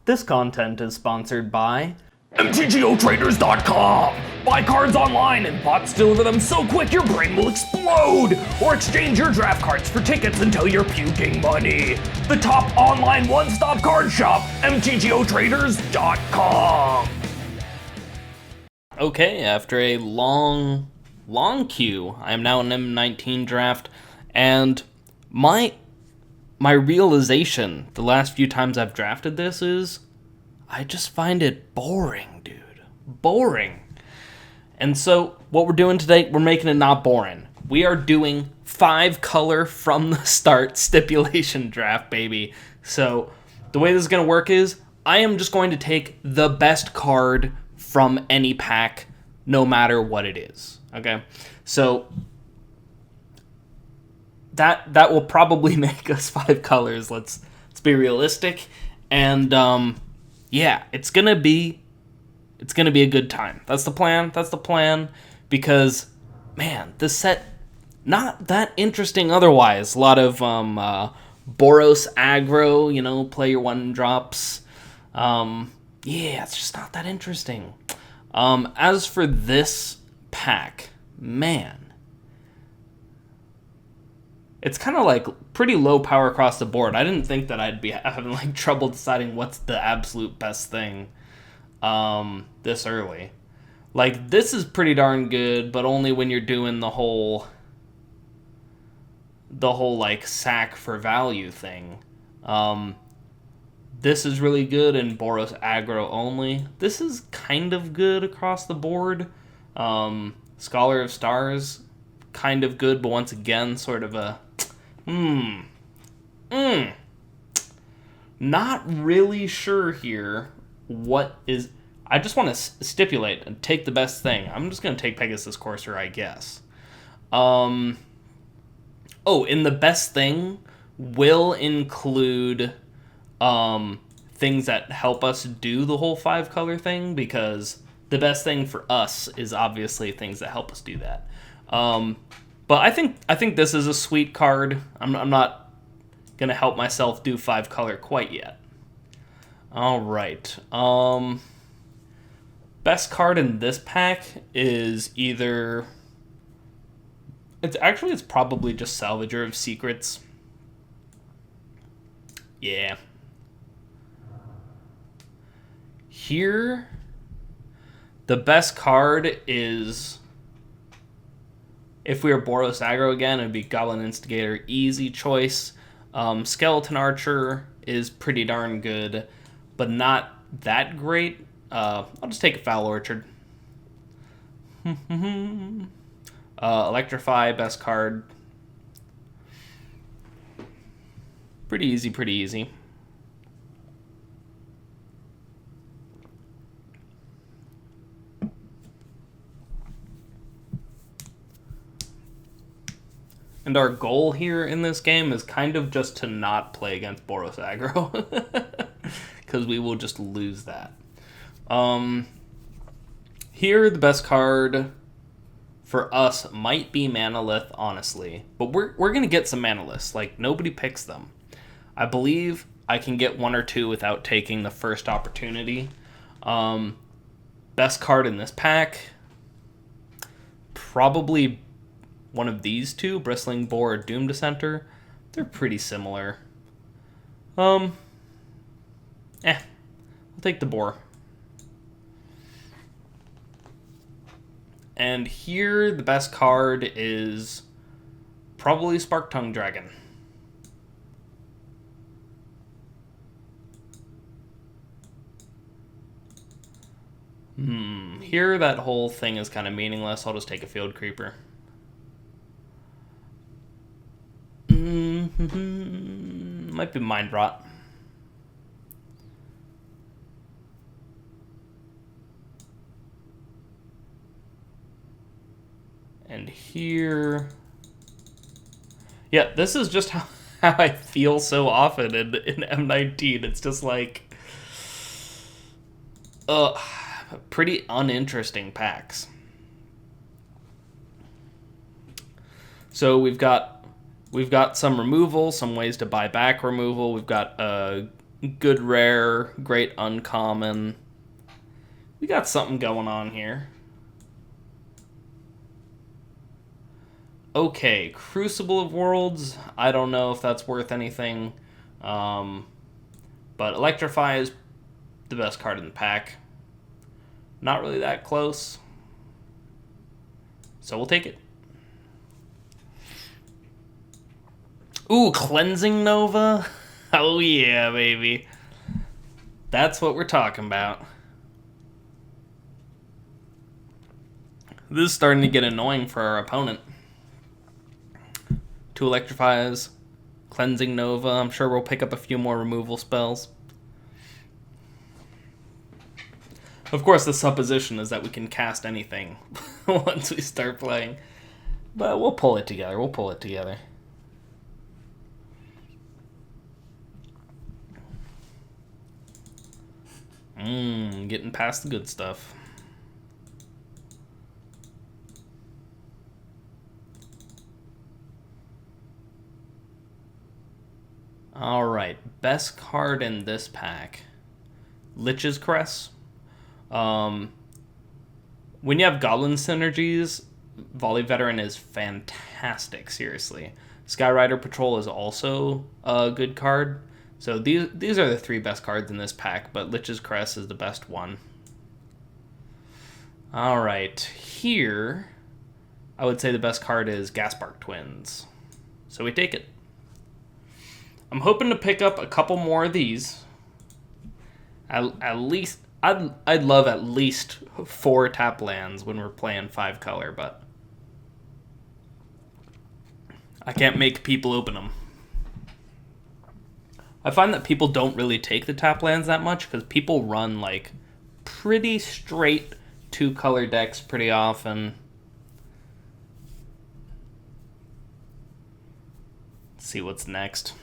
This content is sponsored by MTGOtraders.com! Buy cards online and bots deliver them so quick your brain will explode! Or exchange your draft cards for tickets until you're puking money! The top online one-stop card shop, MTGOtraders.com! Okay, after a long queue, I am now in M19 draft, and my realization the last few times I've drafted this is I just find it boring, dude. Boring. And so what we're doing today, we're making it not boring. We are doing 5-color from the start stipulation draft, baby. So the way this is going to work is I am just going to take the best card from any pack, no matter what it is. Okay? So that will probably make us 5 colors. Let's be realistic. And yeah, it's gonna be a good time. That's the plan. Because man, this set not that interesting otherwise. A lot of Boros aggro, play your 1-drops. Yeah, it's just not that interesting. As for this pack, man, it's kind of like pretty low power across the board. I didn't think that I'd be having like trouble deciding what's the absolute best thing this early. Like, this is pretty darn good, but only when you're doing the whole like sack for value thing. This is really good in Boros aggro only. This is kind of good across the board. Scholar of Stars, kind of good, but once again, sort of a not really sure here what is. I just want to stipulate and take the best thing. I'm just going to take Pegasus Courser, I guess. In the best thing will include things that help us do the whole 5-color thing, because the best thing for us is obviously things that help us do that. But I think this is a sweet card. I'm not gonna help myself do 5-color quite yet. All right. Best card in this pack is either. It's probably just Salvager of Secrets. Yeah. Here, the best card is. If we were Boros aggro again, it would be Goblin Instigator, easy choice. Skeleton Archer is pretty darn good, but not that great. I'll just take a Foul Orchard. Electrify, best card. Pretty easy. And our goal here in this game is kind of just to not play against Boros aggro. Because we will just lose that. Here, the best card for us might be Manalith, honestly. But we're going to get some Manaliths. Like, nobody picks them. I believe I can get 1 or 2 without taking the first opportunity. Best card in this pack, probably one of these two, Bristling Boar or Doom Dissenter. They're pretty similar. I'll take the Boar. And here, the best card is probably Spark Tongue Dragon. Here, that whole thing is kind of meaningless. I'll just take a Field Creeper. Might be Mind Rot. And here. Yeah, this is just how I feel so often in M19. It's just like pretty uninteresting packs. So we've got some removal, some ways to buy back removal. We've got good rare, great uncommon. We got something going on here. Okay, Crucible of Worlds. I don't know if that's worth anything. But Electrify is the best card in the pack. Not really that close. So we'll take it. Ooh, Cleansing Nova. Oh yeah, baby. That's what we're talking about. This is starting to get annoying for our opponent. 2 Electrifies, Cleansing Nova. I'm sure we'll pick up a few more removal spells. Of course, the supposition is that we can cast anything once we start playing. But we'll pull it together. Getting past the good stuff. Alright, best card in this pack. Lich's Crest. When you have Goblin synergies, Volley Veteran is fantastic, seriously. Skyrider Patrol is also a good card. So these are the 3 best cards in this pack, but Lich's Crest is the best one. Alright, here, I would say the best card is Gaspark Twins. So we take it. I'm hoping to pick up a couple more of these. At least, I'd love at least 4 tap lands when we're playing 5 color, but I can't make people open them. I find that people don't really take the tap lands that much because people run like pretty straight 2 color decks pretty often. Let's see what's next.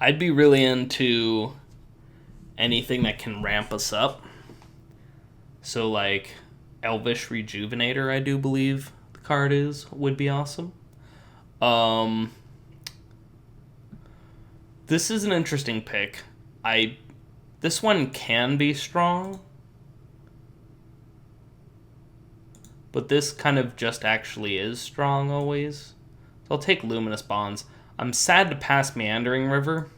I'd be really into anything that can ramp us up. So like Elvish Rejuvenator, I do believe the card would be awesome. This is an interesting pick. This one can be strong, but this kind of just actually is strong always. So I'll take Luminous Bonds. I'm sad to pass Meandering River.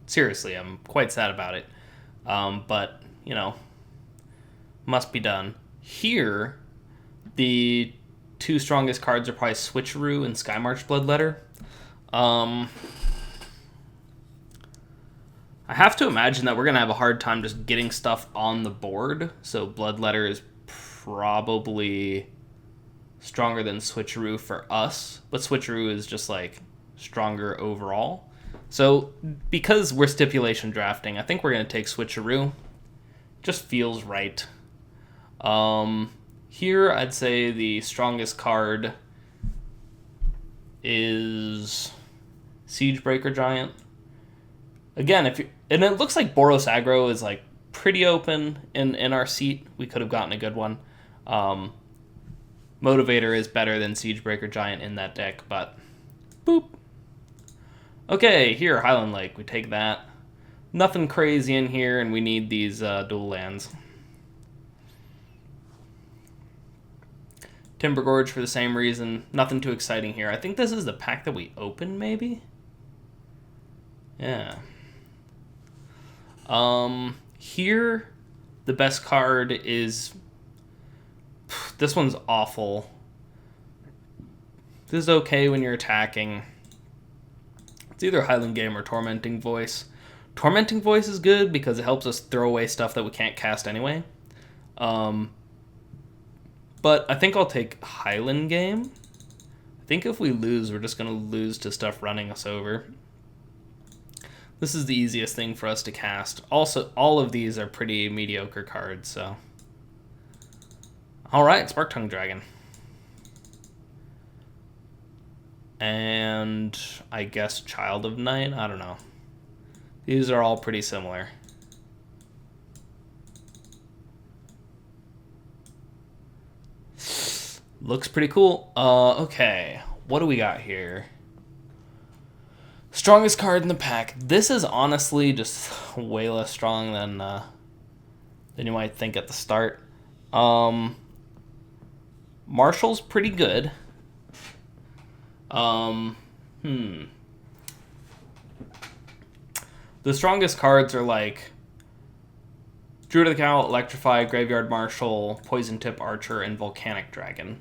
Seriously, I'm quite sad about it. But, you know, must be done. Here, the 2 strongest cards are probably Switcheroo and Skymarch Bloodletter. I have to imagine that we're going to have a hard time just getting stuff on the board. So Bloodletter is probably stronger than Switcheroo for us, but Switcheroo is just like stronger overall. So because we're stipulation drafting, I think we're going to take Switcheroo. Just feels right. Here I'd say the strongest card is Siegebreaker Giant. Again, and it looks like Boros Aggro is like pretty open in our seat. We could have gotten a good one. Motivator is better than Siegebreaker Giant in that deck, but boop. Okay, here, Highland Lake. We take that. Nothing crazy in here, and we need these dual lands. Timber Gorge for the same reason. Nothing too exciting here. I think this is the pack that we opened, maybe? Yeah. Here, the best card is... This one's awful. This is okay when you're attacking. It's either Highland Game or Tormenting Voice. Tormenting Voice is good because it helps us throw away stuff that we can't cast anyway. But I think I'll take Highland Game. I think if we lose, we're just going to lose to stuff running us over. This is the easiest thing for us to cast. Also, all of these are pretty mediocre cards, so... Alright, Spark-Tongue Dragon. And I guess Child of Night? I don't know. These are all pretty similar. Looks pretty cool. Okay, what do we got here? Strongest card in the pack. This is honestly just way less strong than you might think at the start. Marshall's pretty good. The strongest cards are like Druid of the Cowl, Electrify, Graveyard Marshal, Poison Tip Archer, and Volcanic Dragon.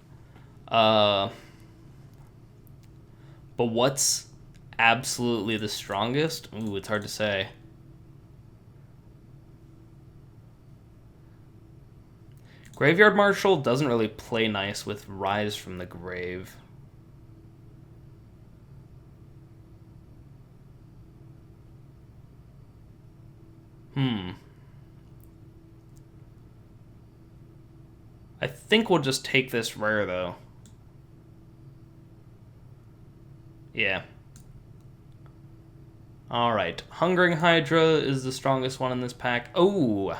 But what's absolutely the strongest? Ooh, it's hard to say. Graveyard Marshal doesn't really play nice with Rise from the Grave. I think we'll just take this rare, though. Yeah. Alright. Hungering Hydra is the strongest one in this pack. Oh!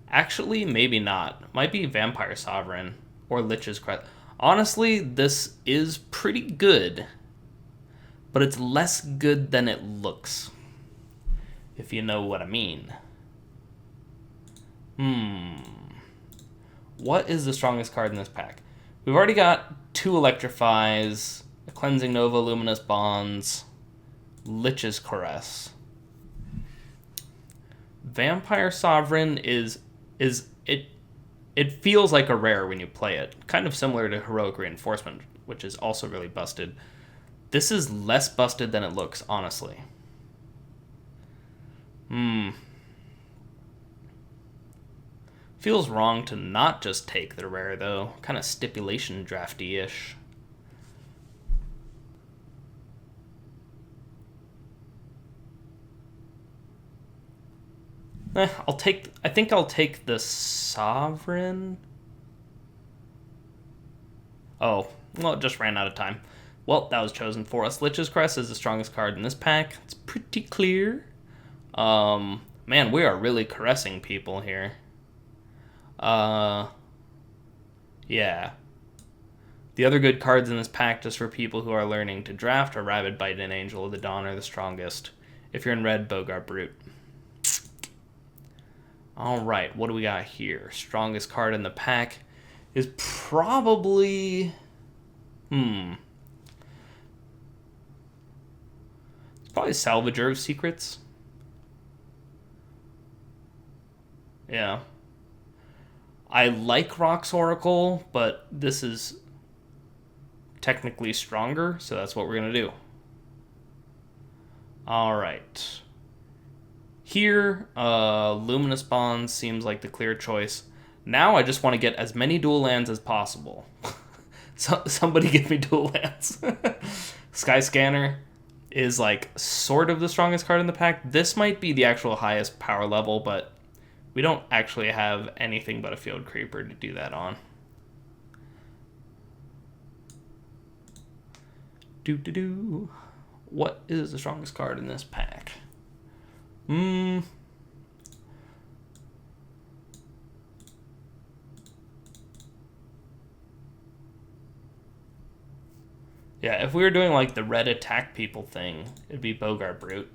Actually, maybe not. Might be Vampire Sovereign or Lich's Crest. Honestly, this is pretty good. But it's less good than it looks. If you know what I mean. What is the strongest card in this pack? We've already got 2 Electrifies, a Cleansing Nova, Luminous Bonds, Lich's Caress. Vampire Sovereign it feels like a rare when you play it. Kind of similar to Heroic Reinforcement, which is also really busted. This is less busted than it looks, honestly. Feels wrong to not just take the rare, though. Kind of stipulation drafty-ish. I think I'll take the Sovereign. Oh, well, it just ran out of time. Well, that was chosen for us. Lich's Crest is the strongest card in this pack. It's pretty clear. Man, we are really caressing people here. Yeah. The other good cards in this pack, just for people who are learning to draft, are Rabid Bite and Angel of the Dawn are the strongest. If you're in red, Bogart Brute. Alright, what do we got here? Strongest card in the pack is probably... It's probably Salvager of Secrets. Yeah. I like Rock's Oracle, but this is technically stronger, so that's what we're going to do. Alright. Here, Luminous Bonds seems like the clear choice. Now I just want to get as many dual lands as possible. Somebody give me dual lands. Sky Scanner is like sort of the strongest card in the pack. This might be the actual highest power level, but we don't actually have anything but a Field Creeper to do that on. What is the strongest card in this pack? Yeah, if we were doing like the red attack people thing, it'd be Bogart Brute.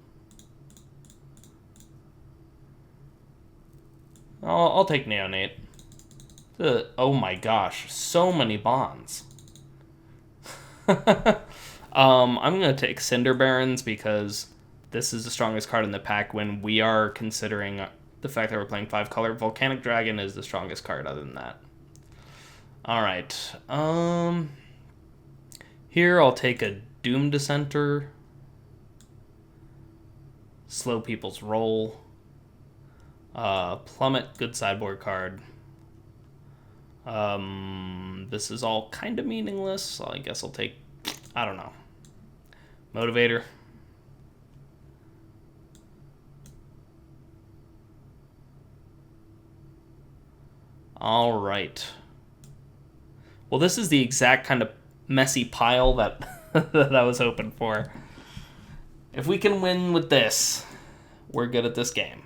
I'll take Neonate. Oh my gosh, so many bonds. I'm gonna take Cinder Barons because this is the strongest card in the pack when we are considering the fact that we're playing 5-color. Volcanic Dragon is the strongest card other than that. Alright. Here I'll take a Doom Dissenter. Slow people's roll. Plummet, good sideboard card. This is all kind of meaningless, so I guess I'll take, I don't know, Motivator. All right. Well, this is the exact kind of messy pile that that I was hoping for. If we can win with this, we're good at this game.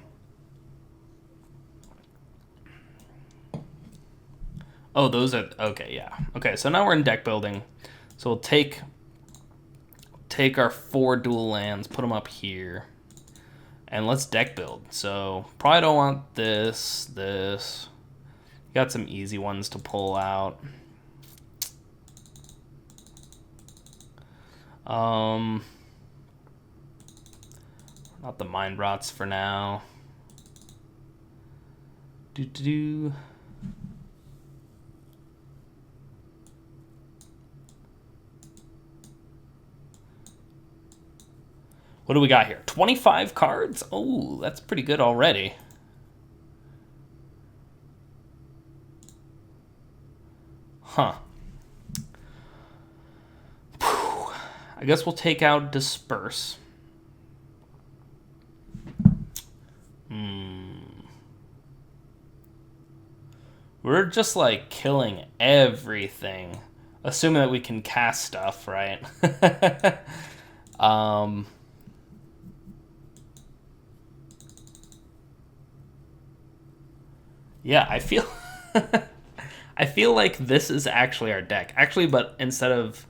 Oh, those are... Okay, yeah. Okay, so now we're in deck building. So we'll take take our 4 dual lands, put them up here, and let's deck build. So probably don't want this. Got some easy ones to pull out. Not the mind rots for now. What do we got here? 25 cards? Oh, that's pretty good already. Huh. I guess we'll take out Disperse. We're just like killing everything, assuming that we can cast stuff, right? Yeah, I feel I feel like this is actually our deck. Actually, but instead of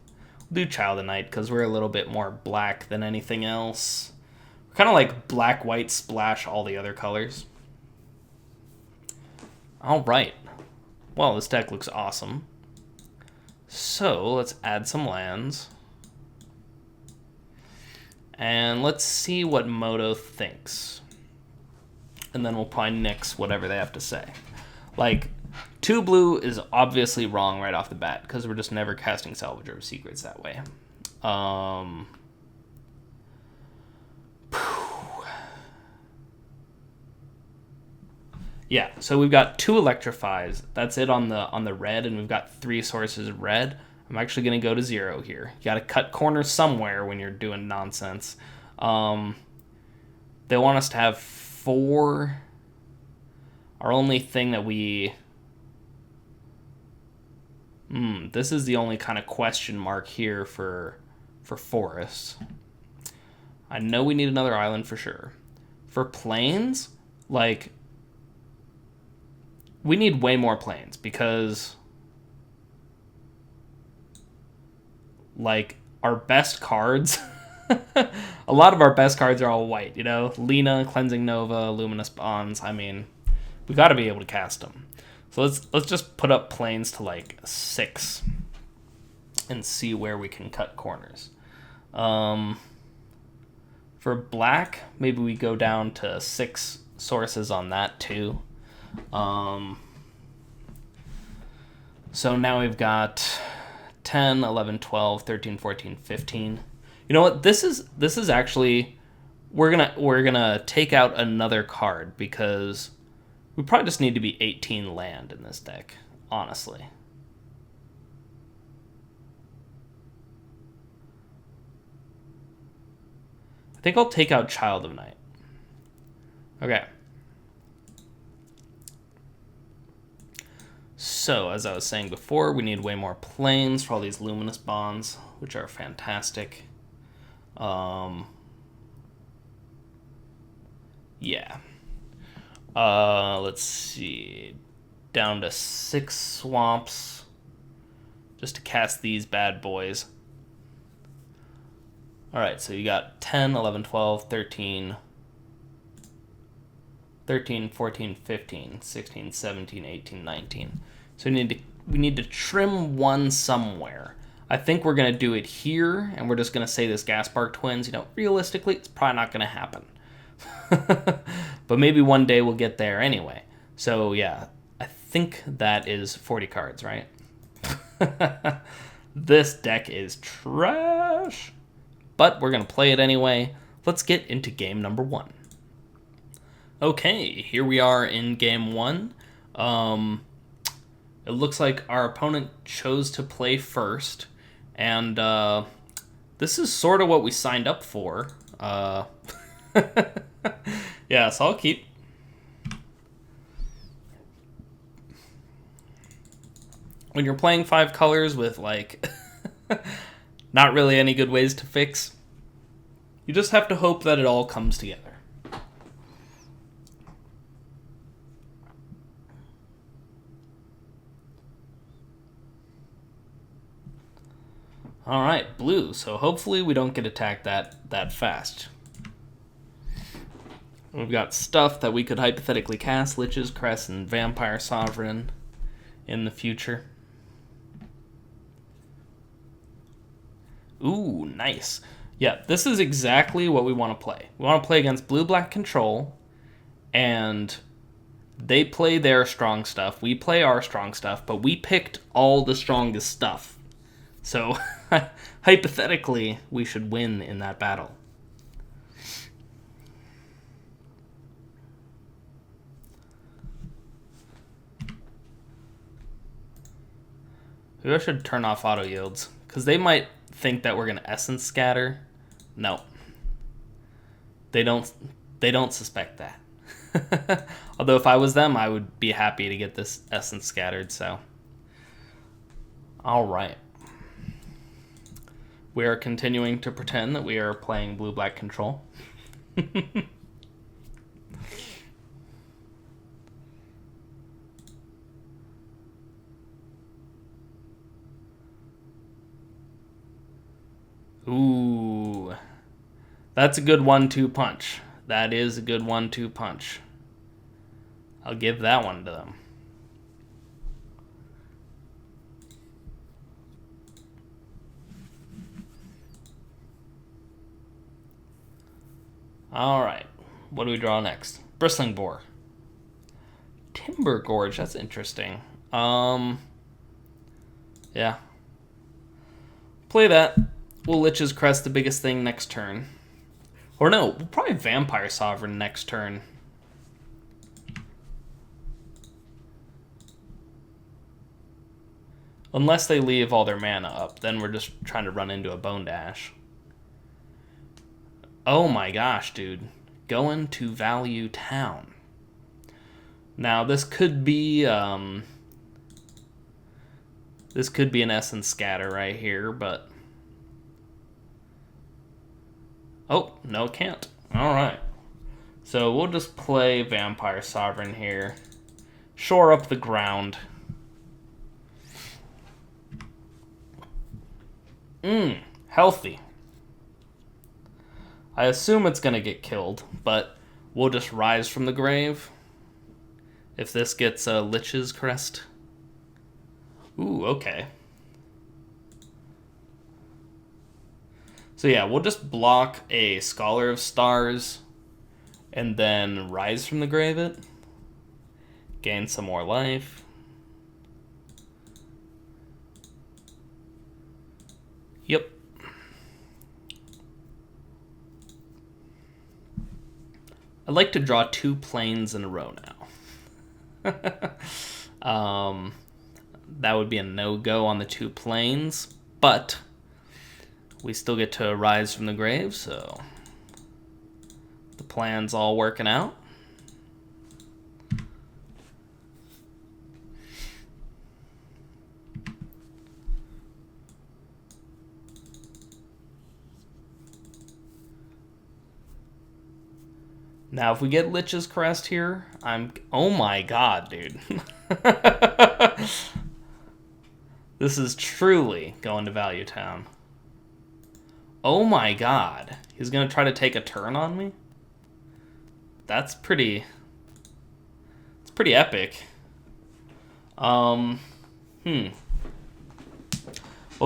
we'll do Child of Night because we're a little bit more black than anything else. We're kind of like black, white, splash all the other colors. All right. Well, this deck looks awesome. So let's add some lands. And let's see what Moto thinks. And then we'll probably nix whatever they have to say. Like, 2 blue is obviously wrong right off the bat because we're just never casting Salvager of Secrets that way. Yeah, so we've got 2 Electrifies. That's it on the red, and we've got 3 sources of red. I'm actually going to go to 0 here. You got to cut corners somewhere when you're doing nonsense. They want us to have 4. Our only thing that we... this is the only kind of question mark here for forests. I know we need another island for sure. For plains, like... we need way more plains because... like, our best cards... a lot of our best cards are all white, you know? Lena, Cleansing Nova, Luminous Bonds. I mean, we got to be able to cast them. So let's just put up plains to like 6 and see where we can cut corners. For black, maybe we go down to 6 sources on that too. So now we've got 10, 11, 12, 13, 14, 15. You know what? This is actually we're gonna take out another card because we probably just need to be 18 land in this deck, honestly. I think I'll take out Child of Night. Okay. So, as I was saying before, we need way more plains for all these Luminous Bonds, which are fantastic. Yeah. Let's see. Down to 6 swamps. Just to cast these bad boys. Alright, so you got 10, 11, 12, 13, 14, 15, 16, 17, 18, 19. So we need to trim one somewhere. I think we're going to do it here, and we're just going to say this Gaspark Twins. You know, realistically, it's probably not going to happen. But maybe one day we'll get there anyway. So, yeah, I think that is 40 cards, right? This deck is trash. But we're going to play it anyway. Let's get into game number 1. Okay, here we are in game 1. It looks like our opponent chose to play first. And this is sort of what we signed up for. Yeah, so I'll keep. When you're playing 5 colors with, like, not really any good ways to fix, you just have to hope that it all comes together. All right, blue. So hopefully we don't get attacked that fast. We've got stuff that we could hypothetically cast, Lich's Crest and Vampire Sovereign in the future. Ooh, nice. Yeah, this is exactly what we want to play. We want to play against blue-black control, and they play their strong stuff. We play our strong stuff, but we picked all the strongest stuff. So, hypothetically, we should win in that battle. Maybe I should turn off auto yields, because they might think that we're going to essence scatter. No. They don't suspect that. Although if I was them, I would be happy to get this essence scattered, so. All right. We are continuing to pretend that we are playing blue-black control. Ooh. That's a good 1-2 punch. That is a good 1-2 punch. I'll give that one to them. All right. What do we draw next? Bristling Boar. Timber Gorge. That's interesting. Yeah. Play that. We'll Lich's Crest the biggest thing next turn. Or no, we'll probably Vampire Sovereign next turn. Unless they leave all their mana up, then we're just trying to run into a Bone Dash. Oh my gosh, dude. Going to Value Town. Now, this could be an Essence Scatter right here, but... Oh, no, it can't. Alright. So we'll just play Vampire Sovereign here. Shore up the ground. Healthy. I assume it's going to get killed, but we'll just Rise from the Grave. If this gets a Lich's Crest. Ooh, okay. So yeah, we'll just block a Scholar of Stars and then Rise from the Grave it. Gain some more life. Yep. I'd like to draw 2 planes in a row now. That would be a no-go on the 2 planes, but we still get to Rise from the Grave, so the plan's all working out. Now, if we get Lich's Crest here, oh my god, dude. This is truly going to Value Town. Oh my god. He's going to try to take a turn on me? It's pretty epic. Well, if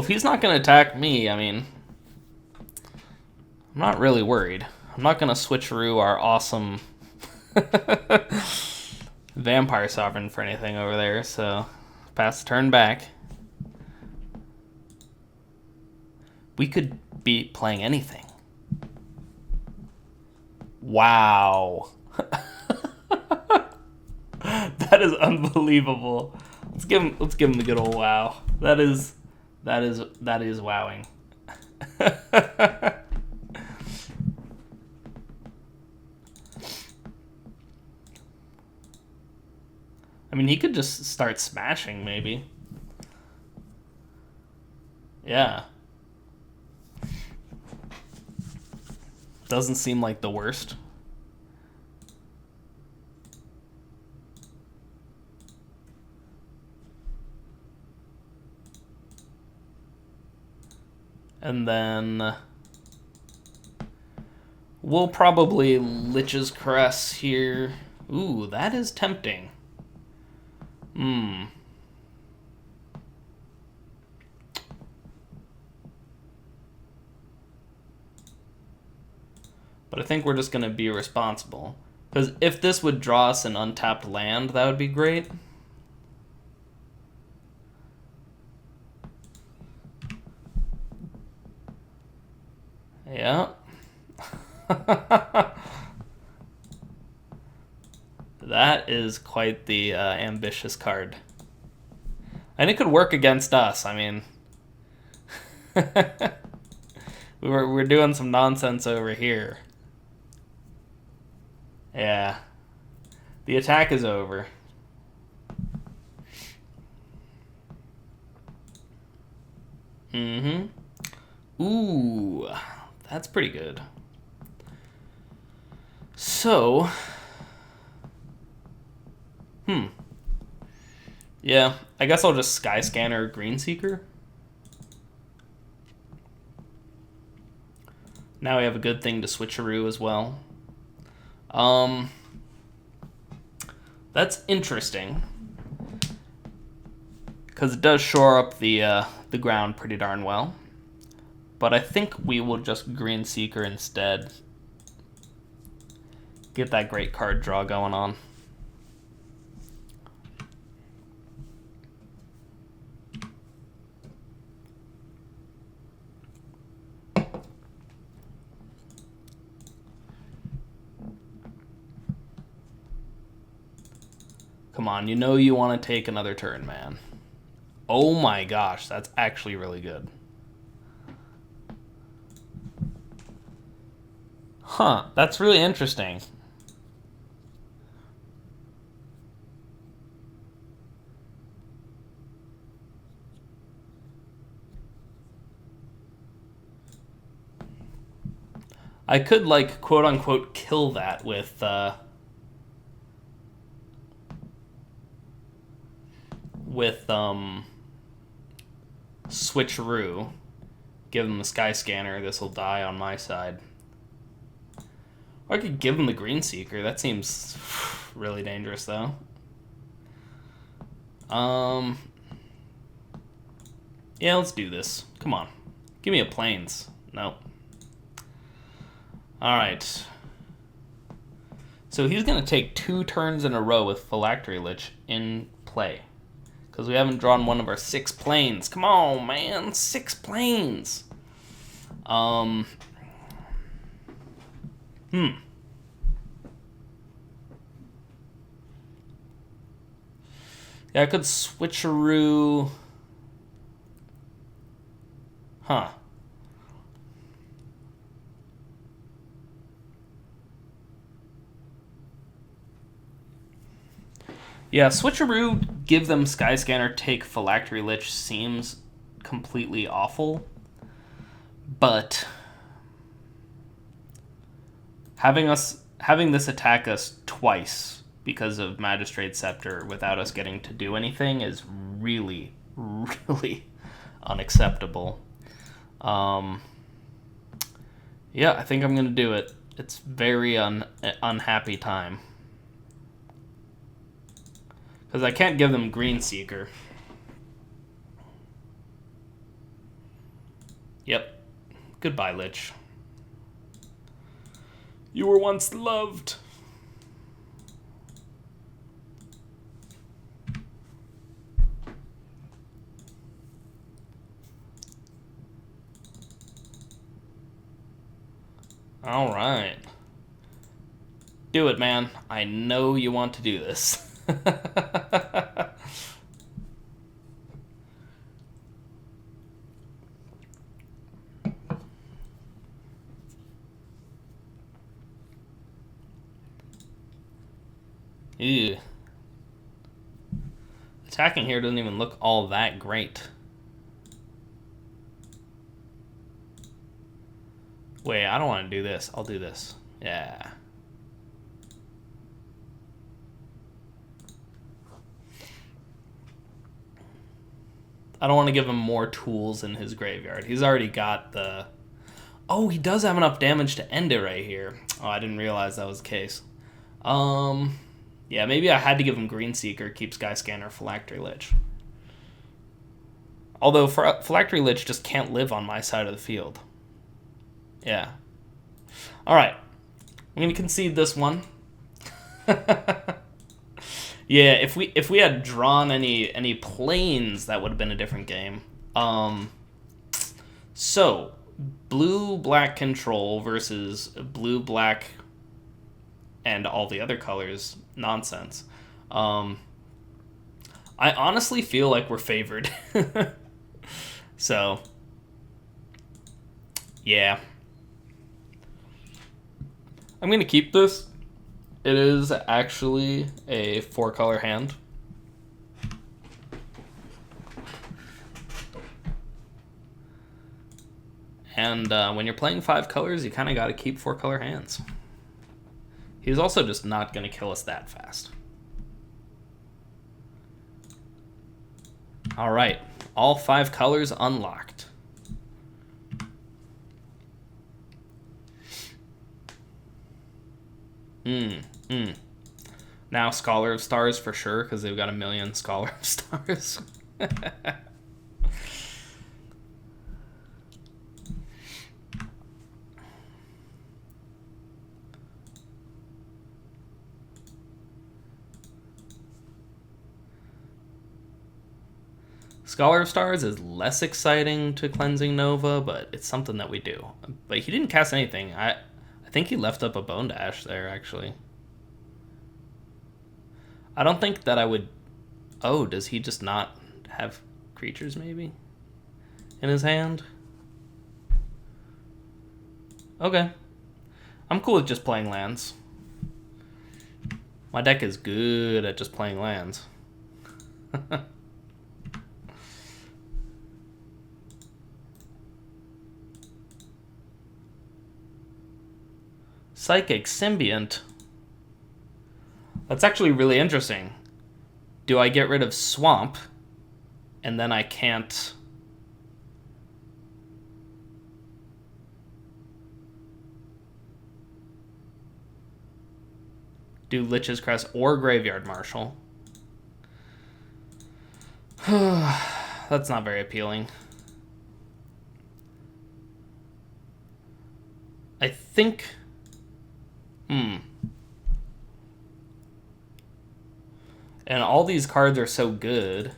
he's not going to attack me, I mean, I'm not really worried. I'm not going to switcheroo our awesome Vampire Sovereign for anything over there, so pass the turn back. We could be playing anything. Wow. That is unbelievable. Let's give him the good old wow. That is wowing. I mean, he could just start smashing, maybe. Yeah. Doesn't seem like the worst. And then we'll probably Lich's Caress here. Ooh, that is tempting. But I think we're just going to be responsible. Because if this would draw us an untapped land, that would be great. Yeah. That is quite the ambitious card. And it could work against us. I mean, we're doing some nonsense over here. Yeah. The attack is over. Ooh, that's pretty good. So, yeah, I guess I'll just Sky Scanner Green Seeker. Now we have a good thing to switcheroo as well. That's interesting. Because it does shore up the ground pretty darn well. But I think we will just Green Seeker instead. Get that great card draw going on. Come on, you know you want to take another turn, man. Oh my gosh, that's actually really good. Huh, that's really interesting. I could, like, quote-unquote kill that with, switcheroo. Give him the Sky Scanner, this will die on my side. Or I could give him the Green Seeker, that seems really dangerous, though. Yeah, let's do this. Come on. Give me a Plains. Nope. Alright. So he's going to take 2 turns in a row with Phylactery Lich in play. Because we haven't drawn one of our 6 planes. Come on, man. 6 planes. Yeah, I could switcheroo. Huh. Yeah, switcheroo, give them Sky Scanner, take Phylactery Lich seems completely awful. But having this attack us twice because of Magistrate Scepter without us getting to do anything is really, really unacceptable. Yeah, I think I'm gonna do it. It's very unhappy time. Because I can't give them Green Seeker. Yep. Goodbye, Lich. You were once loved. All right. Do it, man. I know you want to do this. Ew. Attacking here doesn't even look all that great. Wait, I don't want to do this. I'll do this. Yeah. I don't want to give him more tools in his graveyard. He's already got the... Oh, he does have enough damage to end it right here. Oh, I didn't realize that was the case. Yeah, maybe I had to give him Green Seeker, keep Sky Scanner, Phylactery Lich. Although Phylactery Lich just can't live on my side of the field. Yeah. Alright. I'm going to concede this one. Yeah, if we had drawn any planes, that would have been a different game. So, blue-black control versus blue-black and all the other colors. Nonsense. I honestly feel like we're favored. So, yeah. I'm going to keep this. It is actually a 4-color hand. And when you're playing 5 colors, you kind of got to keep 4-color hands. He's also just not going to kill us that fast. All right, all 5 colors unlocked. Now Scholar of Stars for sure, because they've got a million Scholar of Stars. Scholar of Stars is less exciting to Cleansing Nova, but it's something that we do. But he didn't cast anything. I think he left up a Bone Dash there, actually. I don't think that I would... Oh, does he just not have creatures, maybe? In his hand? Okay. I'm cool with just playing lands. My deck is good at just playing lands. Psychic Symbiont. That's actually really interesting. Do I get rid of Swamp, and then I can't... do Lich's Crest or Graveyard Marshal? That's not very appealing. I think... And all these cards are so good.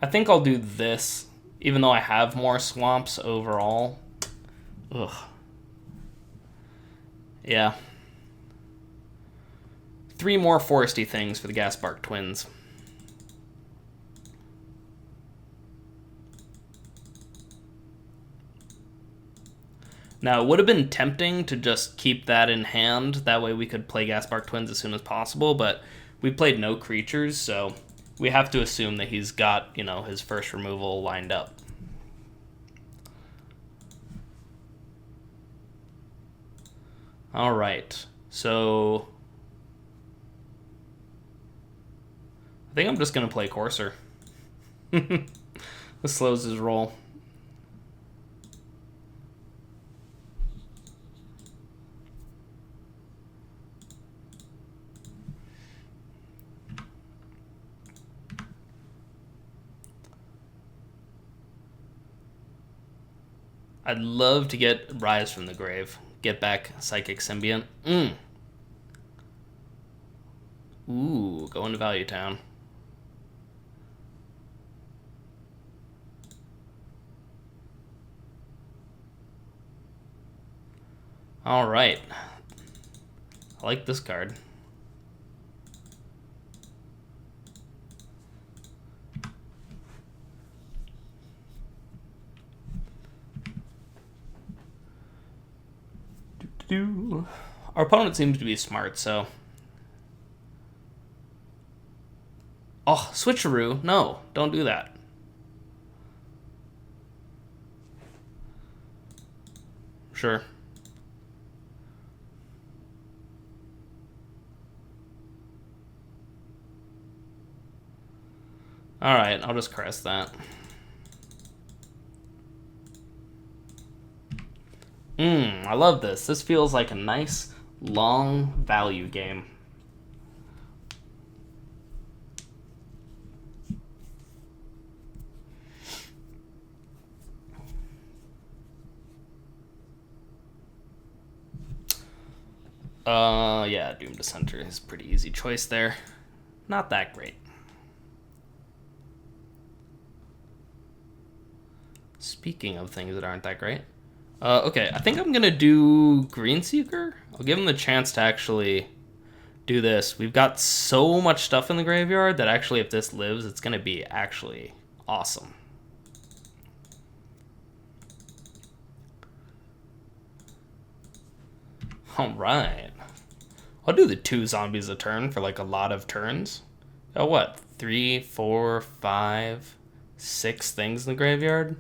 I think I'll do this, even though I have more swamps overall. Ugh. Yeah. 3 more foresty things for the Gasbark Twins. Now, it would have been tempting to just keep that in hand. That way we could play Gasbark Twins as soon as possible, but we played no creatures, so we have to assume that he's got, you know, his first removal lined up. All right, so I think I'm just going to play Courser. This slows his roll. I'd love to get Rise from the Grave. Get back Psychic Symbiont. Ooh, going to Value Town. All right. I like this card. Our opponent seems to be smart, so... Oh, switcheroo. No, don't do that. Sure. Alright, I'll just caress that. I love this. This feels like a nice, long value game. Yeah, Doom Dissenter is a pretty easy choice there. Not that great. Speaking of things that aren't that great. Okay, I think I'm going to do Greenseeker. I'll give him the chance to actually do this. We've got so much stuff in the graveyard that actually if this lives, it's going to be actually awesome. All right. I'll do the 2 zombies a turn for like a lot of turns. Oh, what? 3, 4, 5, 6 things in the graveyard?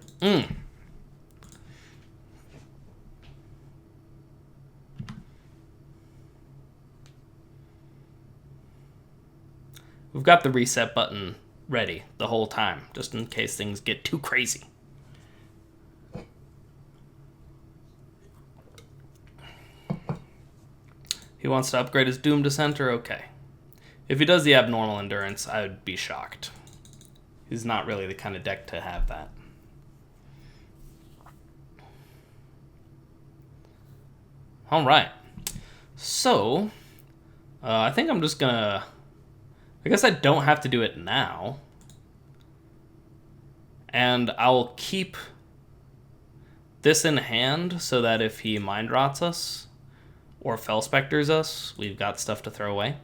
We've got the reset button ready the whole time, just in case things get too crazy. He wants to upgrade his Doom Dissenter? Okay. If he does the abnormal endurance, I would be shocked. He's not really the kind of deck to have that. Alright. So, I think I'm just gonna... I guess I don't have to do it now. And I'll keep this in hand so that if he Mind Rots us or Fell Specters us, we've got stuff to throw away.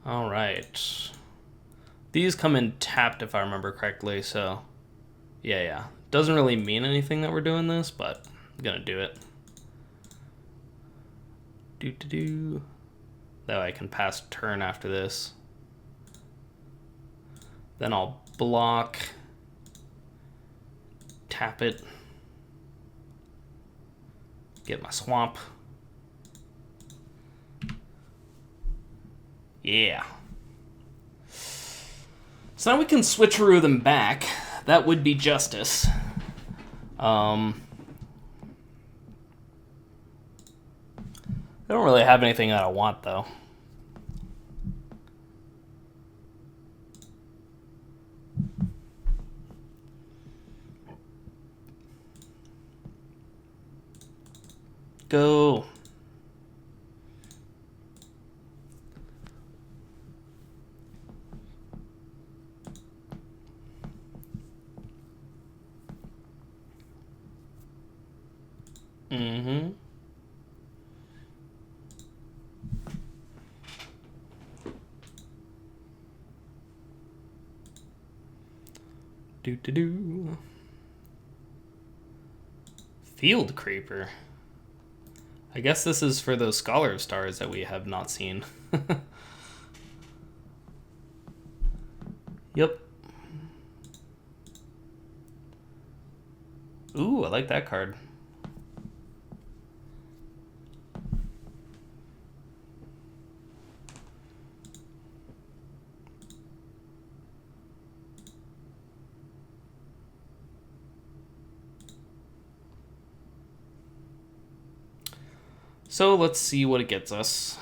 All right. These come in tapped if I remember correctly, so yeah. Doesn't really mean anything that we're doing this, but I'm gonna do it. That way I can pass turn after this. Then I'll block, tap it, get my swamp. Yeah. So now we can switcheroo them back. That would be justice. I don't really have anything that I want, though. Go. Mm-hmm. Field Creeper. I guess this is for those Scholar of Stars that we have not seen. Yep. Ooh, I like that card. So let's see what it gets us.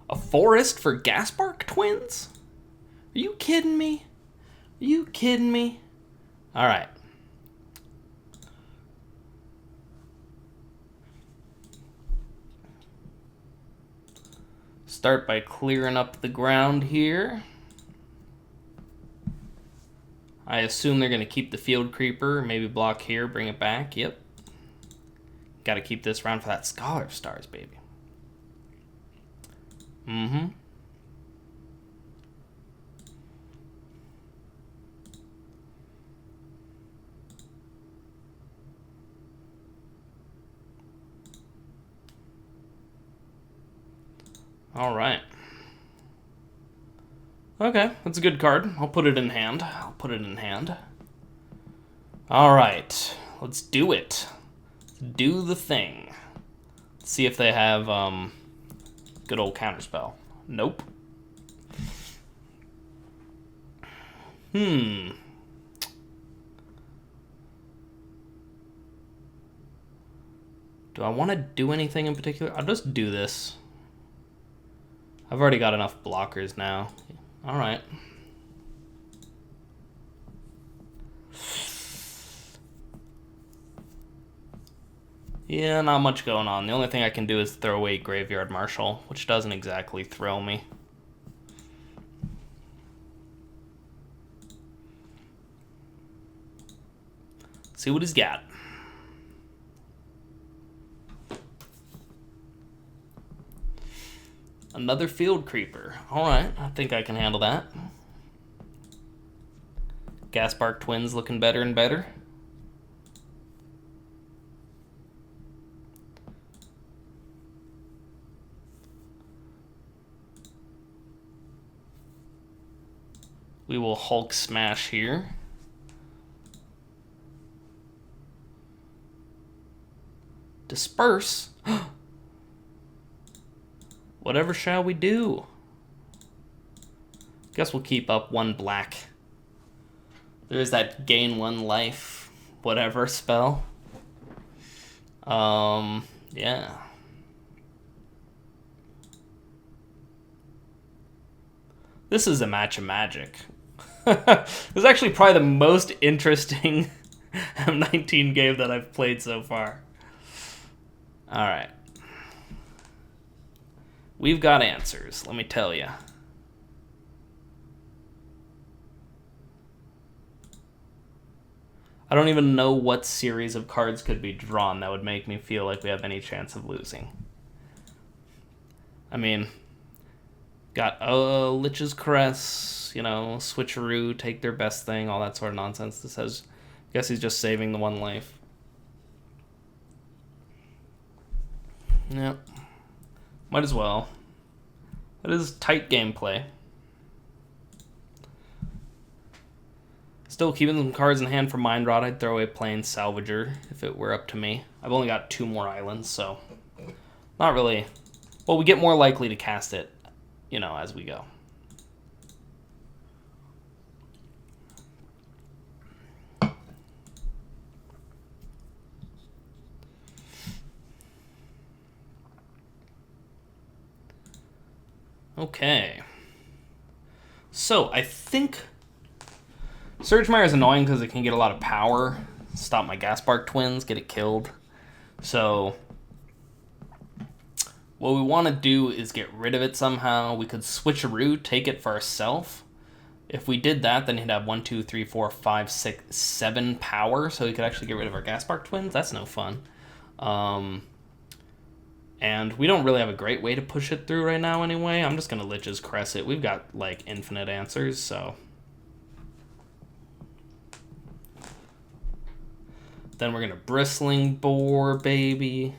A forest for Gaspark Twins? Are you kidding me? Are you kidding me? All right. Start by clearing up the ground here. I assume they're going to keep the Field Creeper, maybe block here, bring it back. Yep. Got to keep this around for that Scholar of Stars, baby. Mm-hmm. All right. Okay, that's a good card. I'll put it in hand. All right, let's do it. Do the thing. Let's see if they have good old counterspell. Nope. Do I want to do anything in particular? I'll just do this. I've already got enough blockers now. All right. Yeah, not much going on. The only thing I can do is throw away Graveyard Marshal, which doesn't exactly thrill me. See what he's got. Another Field Creeper. Alright, I think I can handle that. Gasbark Twins looking better and better. We will Hulk Smash here. Disperse? Whatever shall we do? Guess we'll keep up one black. There's that gain one life, whatever spell. Yeah. This is a match of magic. This is actually probably the most interesting M19 game that I've played so far. Alright. We've got answers, let me tell you. I don't even know what series of cards could be drawn that would make me feel like we have any chance of losing. I mean, got Lich's Caress, you know, Switcheroo, take their best thing, all that sort of nonsense. This has, I guess he's just saving the one life. Yep. Might as well. It is tight gameplay. Still keeping some cards in hand for Mind Rot. I'd throw away Plain Salvager if it were up to me. I've only got 2 more islands, so not really. Well, we get more likely to cast it, you know, as we go. Okay. So, I think Surgemire is annoying because it can get a lot of power. Stop my Gasbark Twins, get it killed. So, what we want to do is get rid of it somehow. We could Switcheroo, take it for ourselves. If we did that, then he'd have 1, 2, 3, 4, 5, 6, 7 power, so he could actually get rid of our Gasbark Twins. That's no fun. And we don't really have a great way to push it through right now anyway. I'm just going to Lich's Caress it. We've got, like, infinite answers, so. Then we're going to Bristling Boar, baby.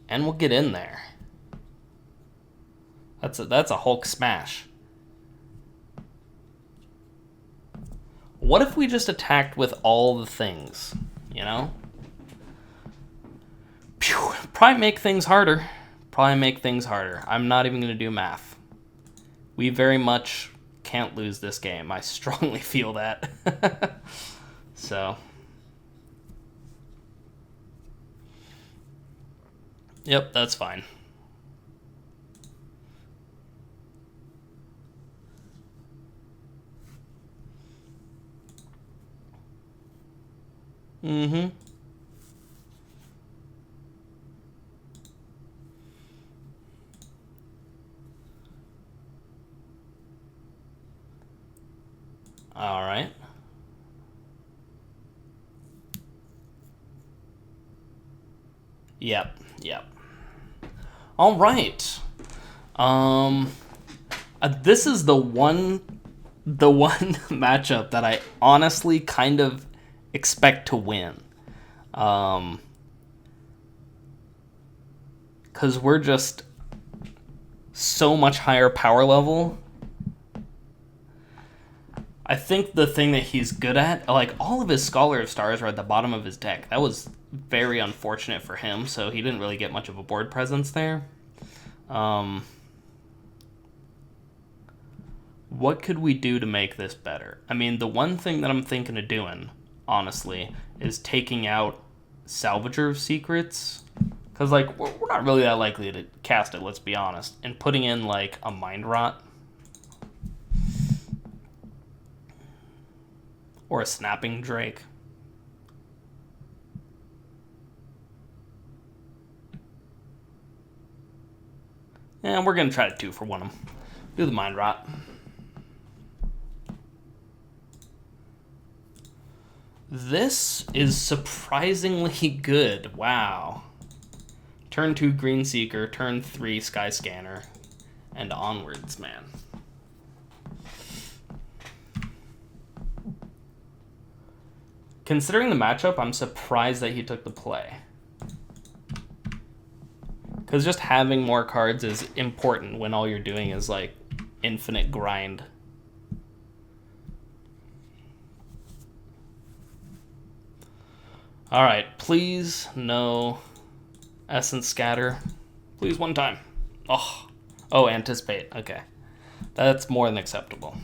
And we'll get in there. That's a Hulk Smash. What if we just attacked with all the things, you know? Phew, probably make things harder. I'm not even going to do math. We very much can't lose this game. I strongly feel that. So. Yep, that's fine. Mm-hmm. All right. Yep. All right. This is the one matchup that I honestly kind of expect to win. Because we're just so much higher power level. I think the thing that he's good at, like, all of his Scholar of Stars are at the bottom of his deck. That was very unfortunate for him, so he didn't really get much of a board presence there. What could we do to make this better? I mean, the one thing that I'm thinking of doing, honestly, is taking out Salvager of Secrets. Because, like, we're not really that likely to cast it, let's be honest. And putting in, like, a Mind Rot. Or a Snapping Drake. And we're going to try to 2-for-1 them. Do the Mind Rot. This is surprisingly good. Wow. Turn 2 Green Seeker, turn 3 Sky Scanner, and onwards, man. Considering the matchup, I'm surprised that he took the play. Because just having more cards is important when all you're doing is, like, infinite grind. Alright, please no Essence Scatter. Please one time. Oh, Anticipate. Okay. That's more than acceptable.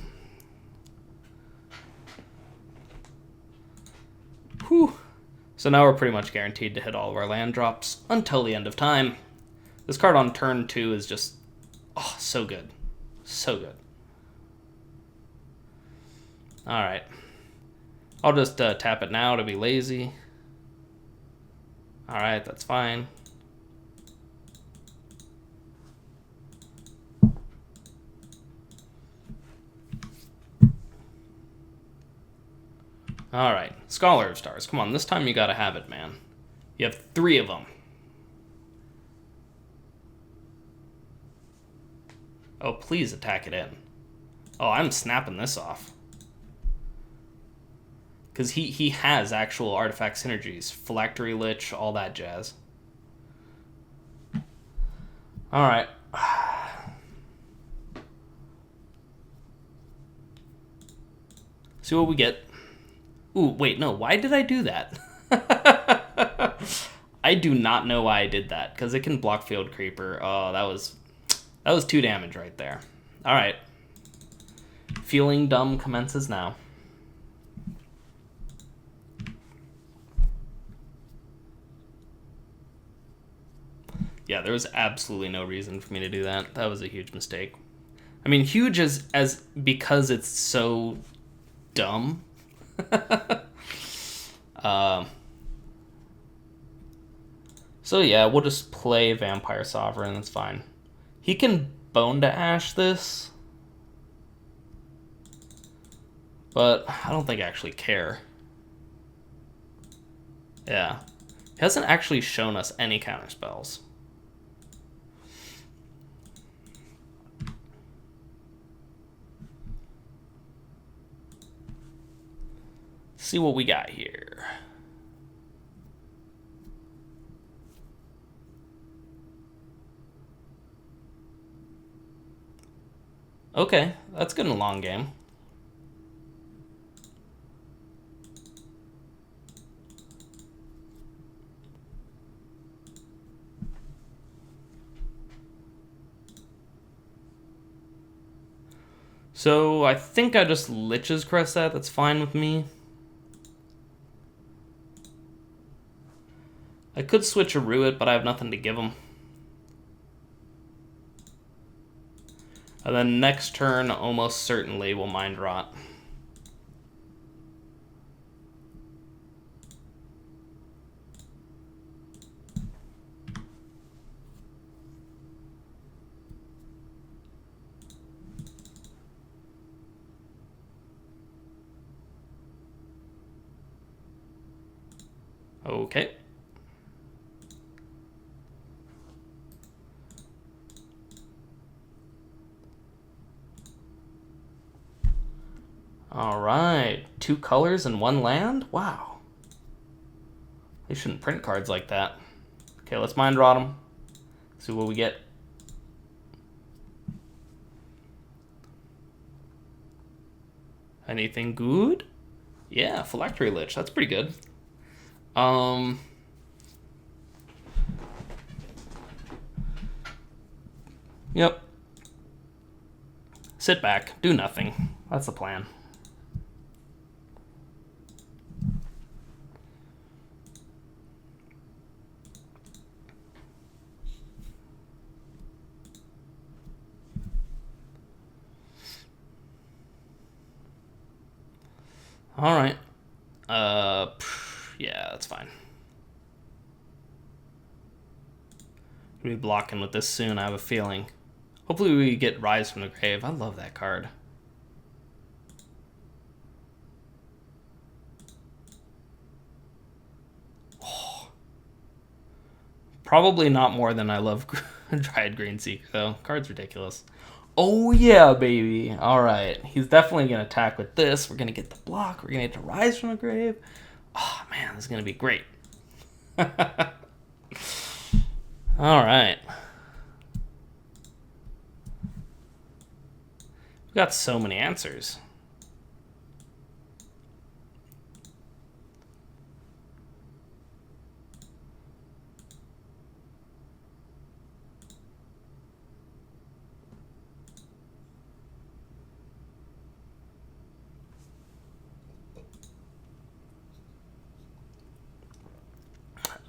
Whew. So now we're pretty much guaranteed to hit all of our land drops until the end of time. This card on turn 2 is just, so good. So good. Alright. I'll just tap it now to be lazy. Alright, that's fine. Alright, Scholar of Stars. Come on, this time you gotta have it, man. You have 3 of them. Oh, please attack it in. Oh, I'm snapping this off. Because he has actual artifact synergies. Phylactery Lich, all that jazz. Alright. See what we get. Ooh, wait, no. Why did I do that? I do not know why I did that. Because it can block Field Creeper. Oh, that was 2 damage right there. Alright. Feeling dumb commences now. Yeah, there was absolutely no reason for me to do that. That was a huge mistake. I mean, huge as because it's so dumb. So yeah, we'll just play Vampire Sovereign. That's fine. He can Bone to Ash this, but I don't think I actually care. Yeah, he hasn't actually shown us any counter spells. See what we got here. Okay, that's good in a long game. So I think I just Lich's Crest that. That's fine with me. I could switch a Ruit, but I have nothing to give him. And then next turn, almost certainly, we'll Mind Rot. Okay. All right, 2 colors and 1 land? Wow. They shouldn't print cards like that. Okay, let's mind rot them. See what we get. Anything good? Yeah, Phylactery Lich. That's pretty good. Yep. Sit back. Do nothing. That's the plan. All right. Yeah, that's fine. We'll be blocking with this soon, I have a feeling. Hopefully we get Rise from the Grave. I love that card. Oh. Probably not more than I love Dryad Greenseeker, though. Card's ridiculous. Oh, yeah, baby. All right. He's definitely going to attack with this. We're going to get the block. We're going to get to Rise from the Grave. Oh, man, this is going to be great. All right. We've got so many answers.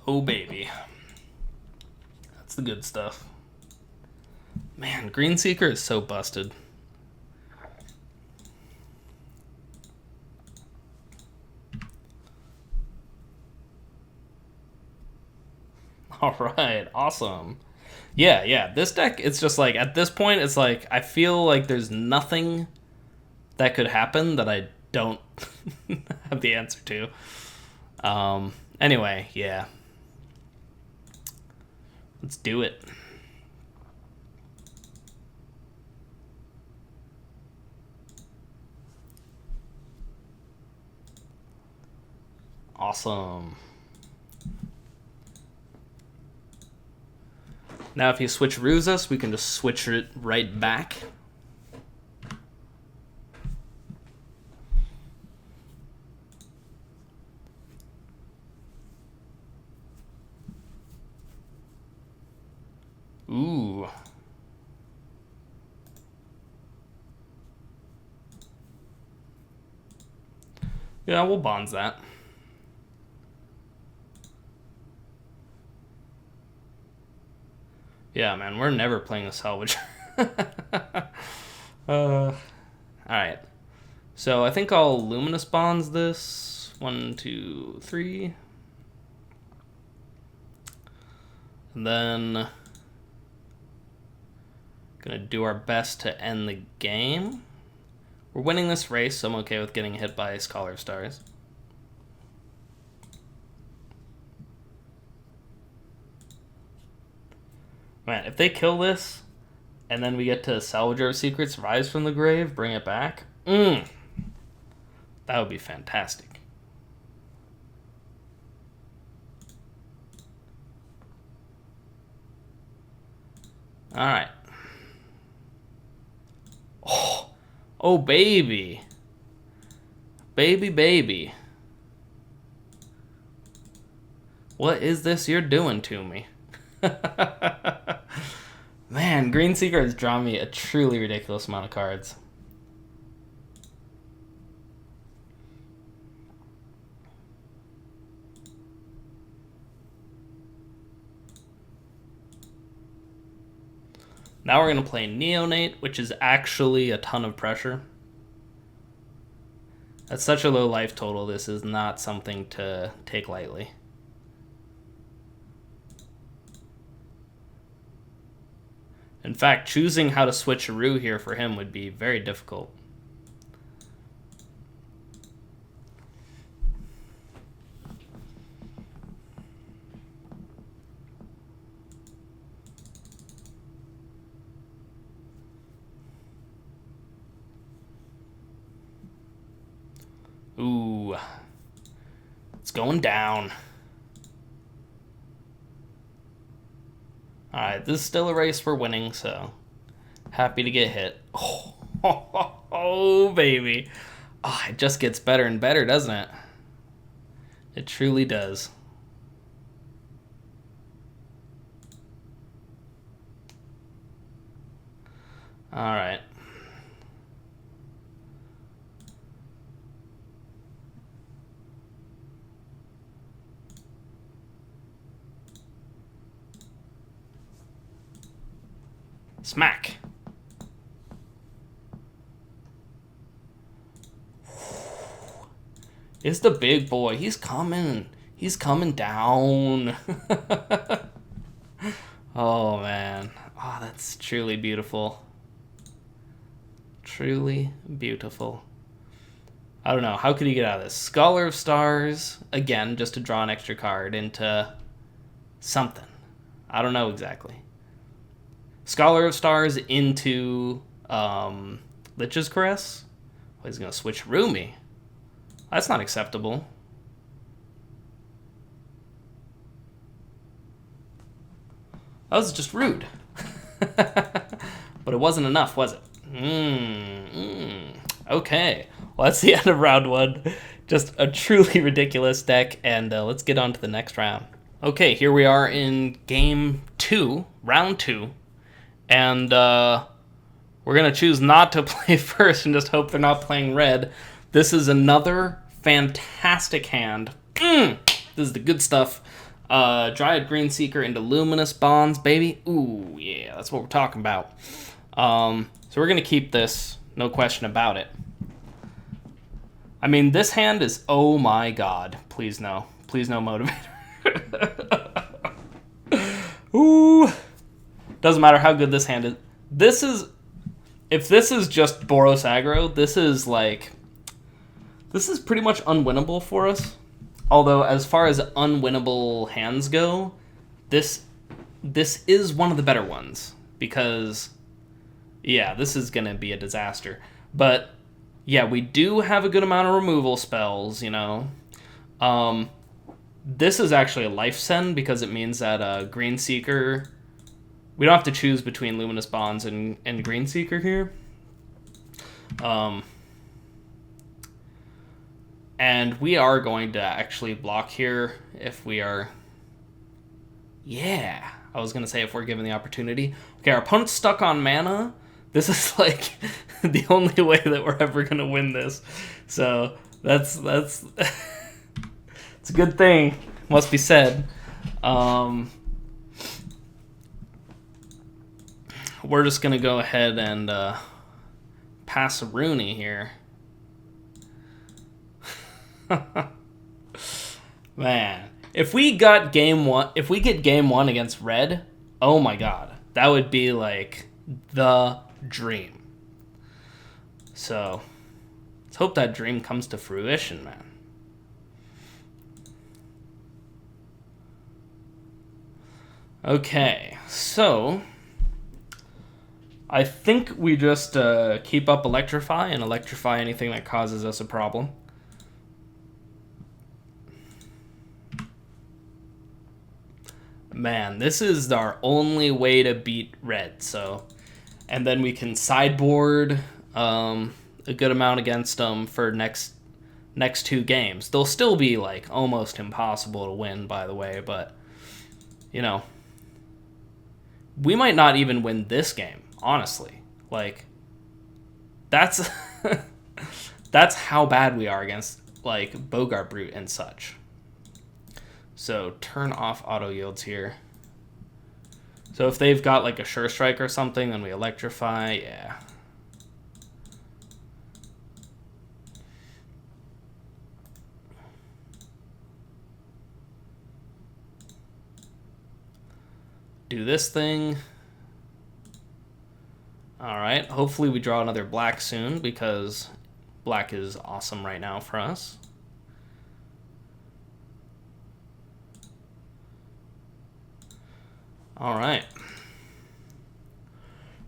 Oh, baby. That's the good stuff. Man, Greenseeker is so busted. All right, awesome. Yeah, this deck, it's just like, at this point, it's like, I feel like there's nothing that could happen that I don't have the answer to. Anyway, yeah. Let's do it. Awesome. Now if he switcheroos us, we can just switch it right back. Ooh. Yeah, we'll bonds that. Yeah, man, we're never playing a salvage. Alright. So I think I'll Luminous Bonds this. 1, 2, 3. And then gonna do our best to end the game. We're winning this race, so I'm okay with getting hit by Scholar of Stars. Man, if they kill this, and then we get to Salvager of Secrets, Rise from the Grave, bring it back, that would be fantastic. Alright. Oh, baby. Baby. What is this you're doing to me? Man, Greenseeker has drawn me a truly ridiculous amount of cards. Now we're going to play Neonate, which is actually a ton of pressure. At such a low life total, this is not something to take lightly. In fact, choosing how to switcheroo here for him would be very difficult. Ooh. It's going down. Alright, this is still a race for winning, so happy to get hit. Oh, baby. Oh, it just gets better and better, doesn't it? It truly does. Alright. Smack. It's the big boy. He's coming. He's coming down. Oh, man. Oh, that's truly beautiful. Truly beautiful. I don't know. How could he get out of this? Scholar of Stars. Again, just to draw an extra card into something. I don't know exactly. Scholar of Stars into Lich's Caress. Oh, he's going to switch Rumi. That's not acceptable. That was just rude. But it wasn't enough, was it? Okay. Well, that's the end of round one. Just a truly ridiculous deck, and let's get on to the next round. Okay, here we are in game 2, round 2. And we're going to choose not to play first and just hope they're not playing red. This is another fantastic hand. This is the good stuff. Dryad Greenseeker into Luminous Bonds, baby. Ooh, yeah, that's what we're talking about. So we're going to keep this, no question about it. I mean, this hand is, oh my god. Please no. Please no motivator. Ooh. Doesn't matter how good this hand is. This is, if this is just Boros aggro, this is pretty much unwinnable for us. Although, as far as unwinnable hands go, this is one of the better ones. Because, yeah, this is going to be a disaster. But, yeah, we do have a good amount of removal spells, you know. This is actually a life send because it means that Greenseeker... We don't have to choose between Luminous Bonds and Greenseeker here. And we are going to actually block here if we are... Yeah, I was going to say if we're given the opportunity. Okay, our opponent's stuck on mana. This is like the only way that we're ever going to win this. So that's it's a good thing, must be said. We're just going to go ahead and pass a Rooney here. Man, if we got game one, if we get game one against red, oh my god, that would be like the dream. So let's hope that dream comes to fruition, man. Okay, so I think we just keep up Electrify and electrify anything that causes us a problem. Man, this is our only way to beat red, so... And then we can sideboard a good amount against them for next 2 games. They'll still be, like, almost impossible to win, by the way, but, you know... We might not even win this game, honestly. Like, that's... that's how bad we are against, like, Bogart Brute and such. So turn off auto yields here. So if they've got like a Sure Strike or something, then we electrify, yeah. Do this thing. Alright, hopefully we draw another black soon because black is awesome right now for us. Alright.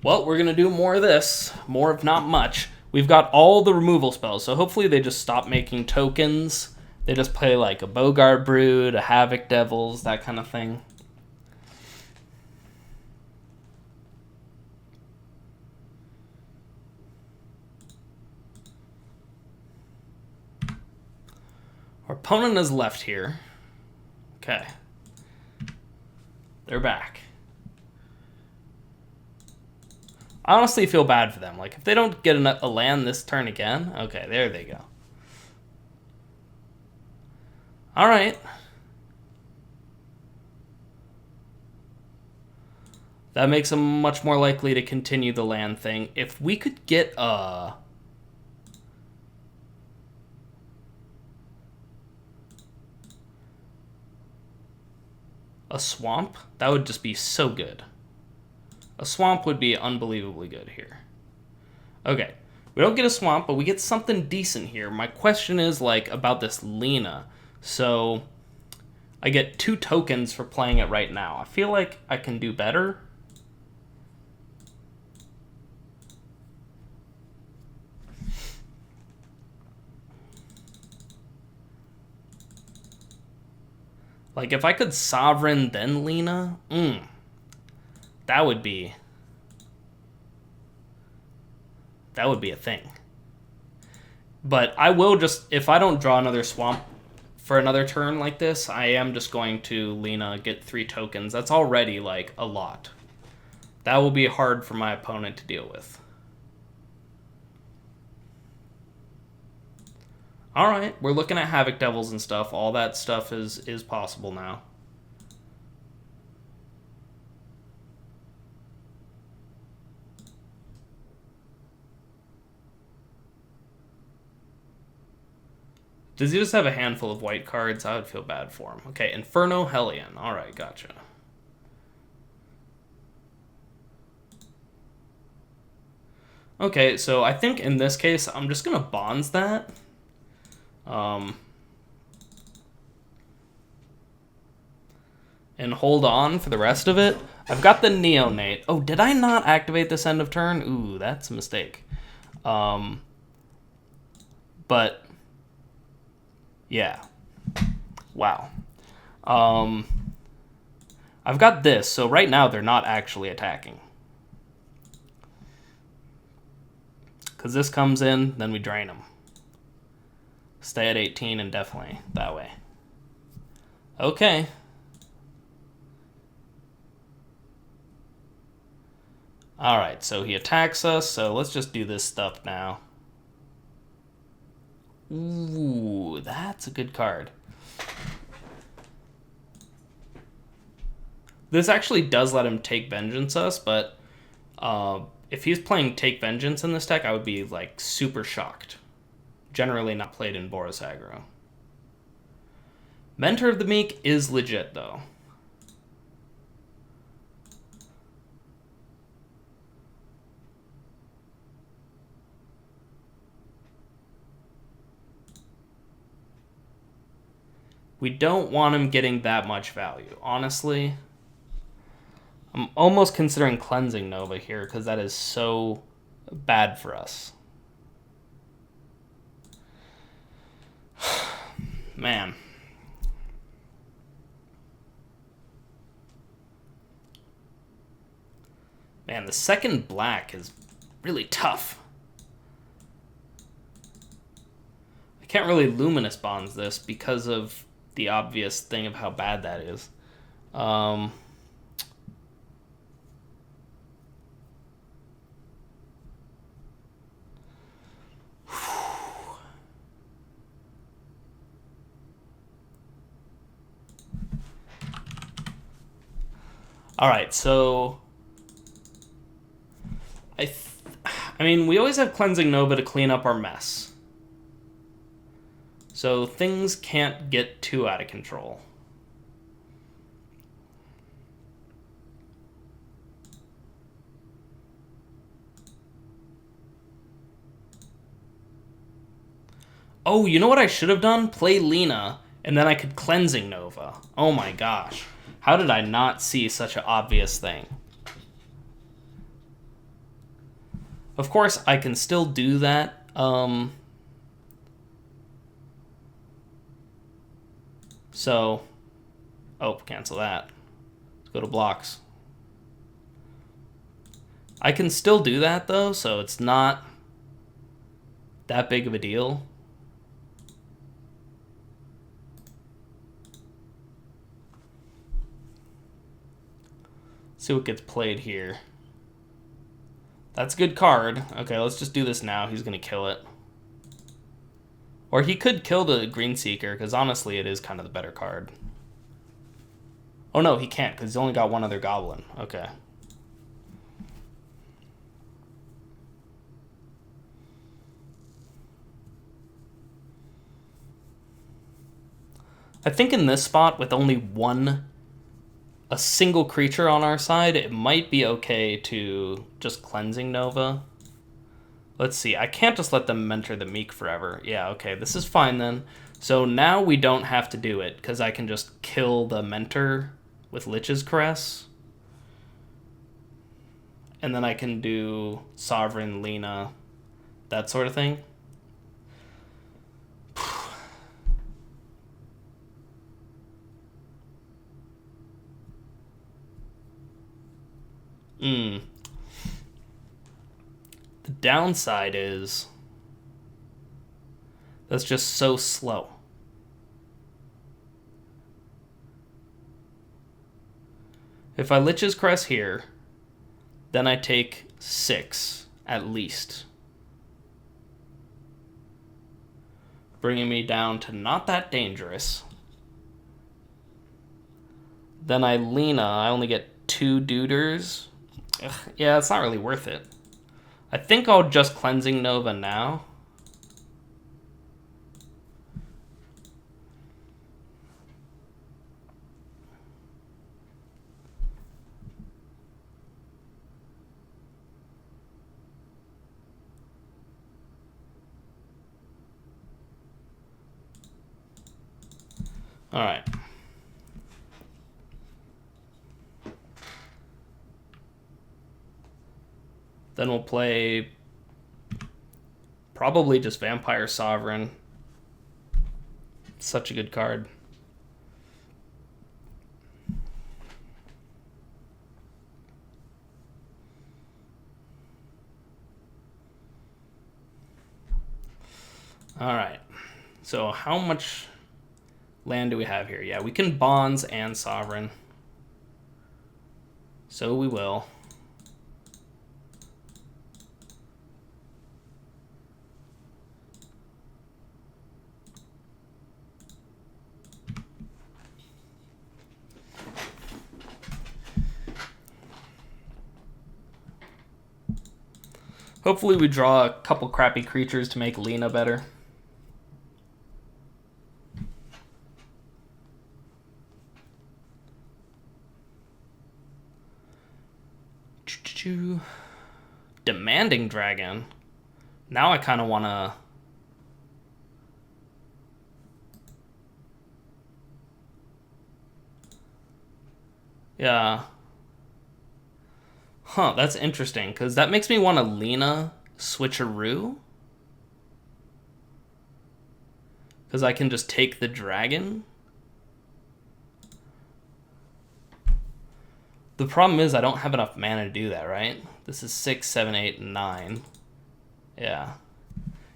Well, we're going to do more of this. More of not much. We've got all the removal spells, so hopefully they just stop making tokens. They just play like a Bogart Brood, a Havoc Devils, that kind of thing. opponent is left here. Okay. They're back. I honestly feel bad for them. Like, if they don't get a land this turn again... Okay, there they go. Alright. That makes them much more likely to continue the land thing. If we could get a swamp, that would just be so good. A swamp would be unbelievably good here. Okay, we don't get a swamp, but we get something decent here. My question is, like, about this Lena. So, I get 2 tokens for playing it right now. I feel like I can do better. Like, if I could Sovereign then Lena, that would be a thing. But I will just, if I don't draw another swamp for another turn like this, I am just going to Lena, get 3 tokens. That's already, like, a lot. That will be hard for my opponent to deal with. Alright, we're looking at Havoc Devils and stuff. All that stuff is possible now. Does he just have a handful of white cards? I would feel bad for him. Okay, Inferno Hellion. Alright, gotcha. Okay, so I think in this case, I'm just going to Bonds that. And hold on for the rest of it. I've got the Neonate. Oh, did I not activate this end of turn? Ooh, that's a mistake. But, yeah. Wow. I've got this, so right now they're not actually attacking. Because this comes in, then we drain them. Stay at 18 and definitely that way. Okay. Alright, so he attacks us, so let's just do this stuff now. Ooh, that's a good card. This actually does let him take Vengeance us, but if he's playing Take Vengeance in this deck, I would be, like, super shocked. Generally not played in Boros aggro. Mentor of the Meek is legit, though. We don't want him getting that much value. Honestly, I'm almost considering Cleansing Nova here because that is so bad for us. Man. Man, the second black is really tough. I can't really Luminous Bonds this because of the obvious thing of how bad that is. All right, so I mean, we always have Cleansing Nova to clean up our mess. So things can't get too out of control. Oh, you know what I should have done? Play Lena, and then I could Cleansing Nova. Oh my gosh. How did I not see such an obvious thing? Of course, I can still do that. So, oh, cancel that. Let's go to blocks. I can still do that, though, so it's not that big of a deal. See what gets played here. That's a good card. Okay, let's just do this now. He's going to kill it. Or he could kill the Green Seeker, because honestly, it is kind of the better card. Oh no, he can't, because he's only got one other Goblin. Okay. I think in this spot, with only a single creature on our side, it might be okay to just Cleansing Nova. Let's see, I can't just let them mentor the Meek forever. Yeah, okay, this is fine then. So now we don't have to do it, because I can just kill the mentor with Lich's Caress. And then I can do Sovereign, Lena, that sort of thing. The downside is that's just so slow. If I Lich's Crest here, then I take 6 at least, bringing me down to not that dangerous. Then I Lena, I only get 2 Duders. Ugh, yeah, it's not really worth it. I think I'll just Cleansing Nova now. All right. Then we'll play probably just Vampire Sovereign. Such a good card. All right. So how much land do we have here? Yeah, we can Bonds and Sovereign. So we will. Hopefully we draw a couple crappy creatures to make Lena better. Demanding Dragon. Now I kind of want to... Yeah. Huh, that's interesting, because that makes me want to Lena Switcheroo. Because I can just take the dragon. The problem is I don't have enough mana to do that, right? This is 6, 7, 8, 9. Yeah.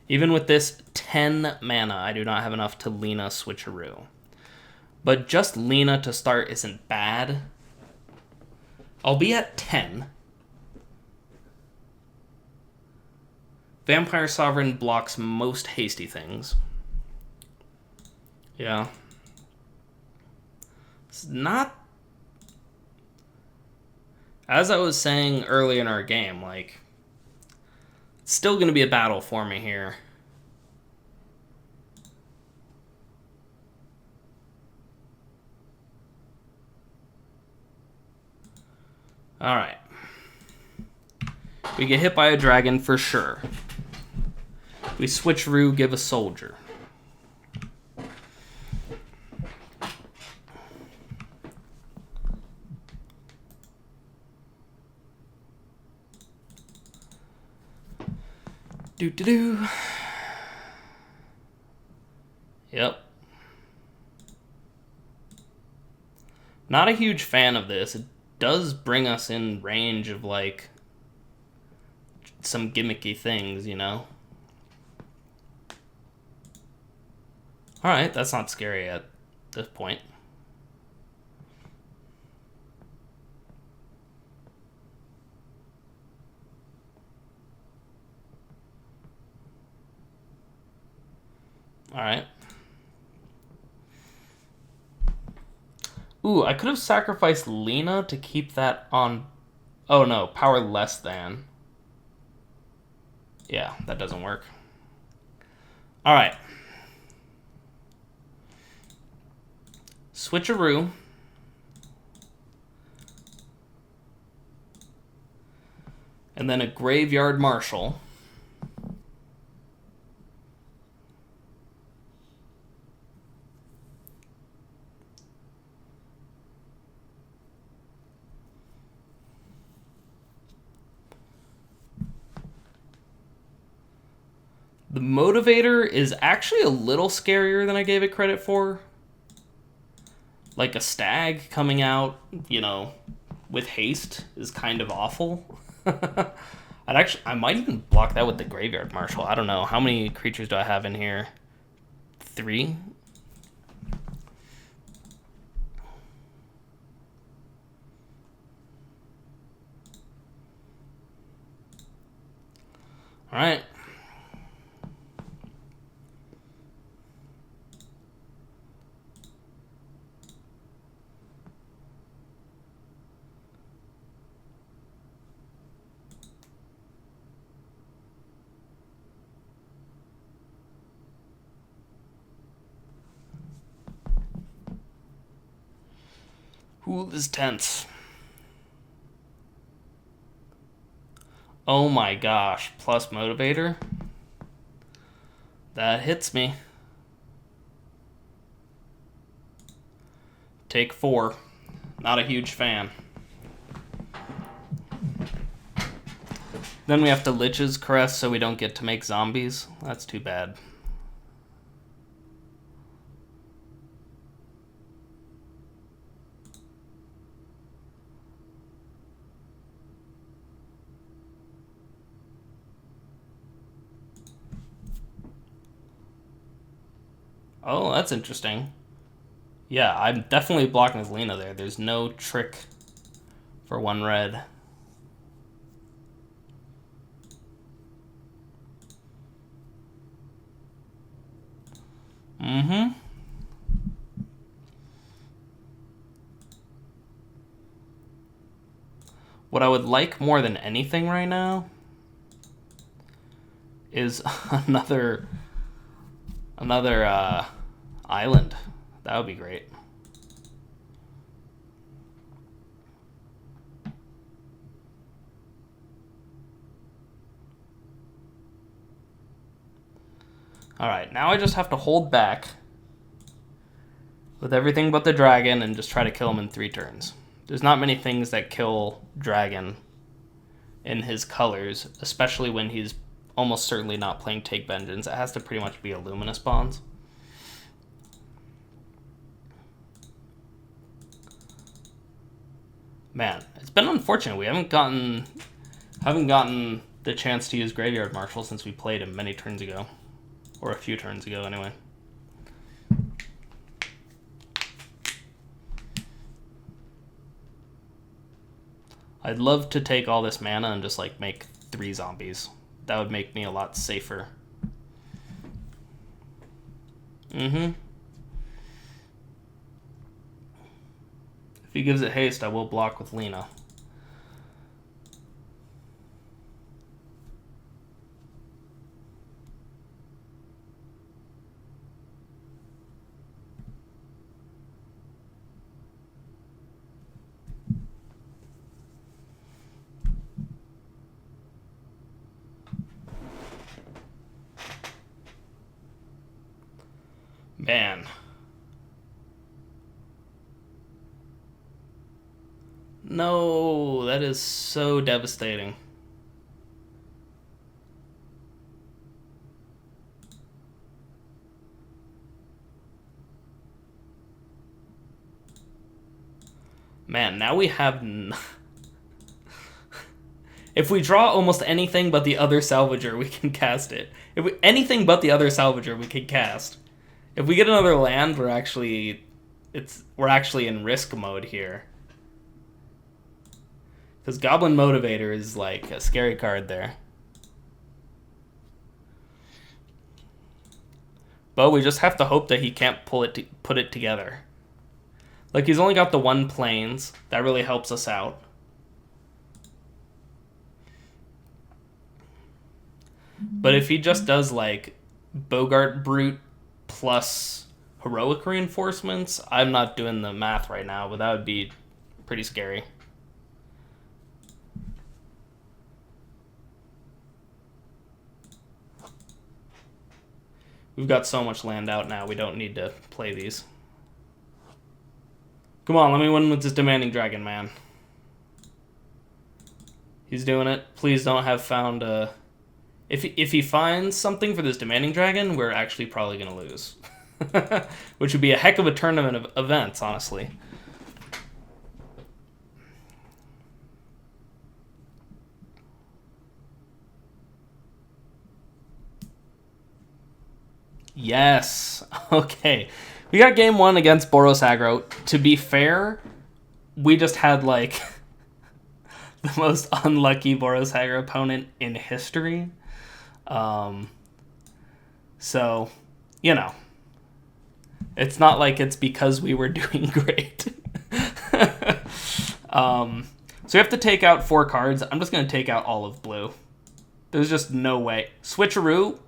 Even with this 10 mana, I do not have enough to Lena Switcheroo. But just Lena to start isn't bad. I'll be at 10. Vampire Sovereign blocks most hasty things. Yeah. It's not... As I was saying early in our game, like, it's still going to be a battle for me here. All right. We get hit by a dragon for sure. We switcheroo, give a soldier. Do-do-do. Yep. Not a huge fan of this. It does bring us in range of, like, some gimmicky things, you know? Alright, that's not scary at this point. Alright. Ooh, I could have sacrificed Lena to keep that on... Oh no, power less than. Yeah, that doesn't work. Alright. Switcheroo. And then a Graveyard Marshal. The Motivator is actually a little scarier than I gave it credit for. Like a stag coming out, you know, with haste is kind of awful. I might even block that with the Graveyard Marshal. I don't know. How many creatures do I have in here? 3? All right. Ooh, this is tense. Oh my gosh, plus Motivator? That hits me. Take 4. Not a huge fan. Then we have to Lich's Caress so we don't get to make zombies. That's too bad. Oh, that's interesting. Yeah, I'm definitely blocking with Lena there. There's no trick for 1 red. Mm-hmm. What I would like more than anything right now is another island. That would be great. Alright, now I just have to hold back with everything but the dragon and just try to kill him in 3 turns. There's not many things that kill dragon in his colors, especially when he's almost certainly not playing Take Vengeance. It has to pretty much be a Luminous Bonds. Man, it's been unfortunate. We haven't gotten the chance to use Graveyard Marshal since we played him many turns ago. Or a few turns ago, anyway. I'd love to take all this mana and just, like, make 3 zombies. That would make me a lot safer. Mm-hmm. If he gives it haste, I will block with Lena. Man. No, that is so devastating. Man, now we have... If we draw almost anything but the other Salvager, we can cast it. Anything but the other Salvager, we can cast. If we get another land, we're actually in risk mode here. Because Goblin Motivator is like a scary card there. But we just have to hope that he can't put it together. Like, he's only got the 1 plains. That really helps us out. But if he just does, like, Bogart Brute plus heroic reinforcements, I'm not doing the math right now, but that would be pretty scary. We've got so much land out now, we don't need to play these. Come on, let me win with this Demanding Dragon, man. He's doing it. Please don't have found If he finds something for this Demanding Dragon, we're actually probably going to lose. Which would be a heck of a tournament of events, honestly. Yes. Okay. We got game 1 against Boros Aggro. To be fair, we just had, like, the most unlucky Boros Aggro opponent in history. So, you know. It's not like it's because we were doing great. So we have to take out 4 cards. I'm just going to take out all of blue. There's just no way. Switcheroo,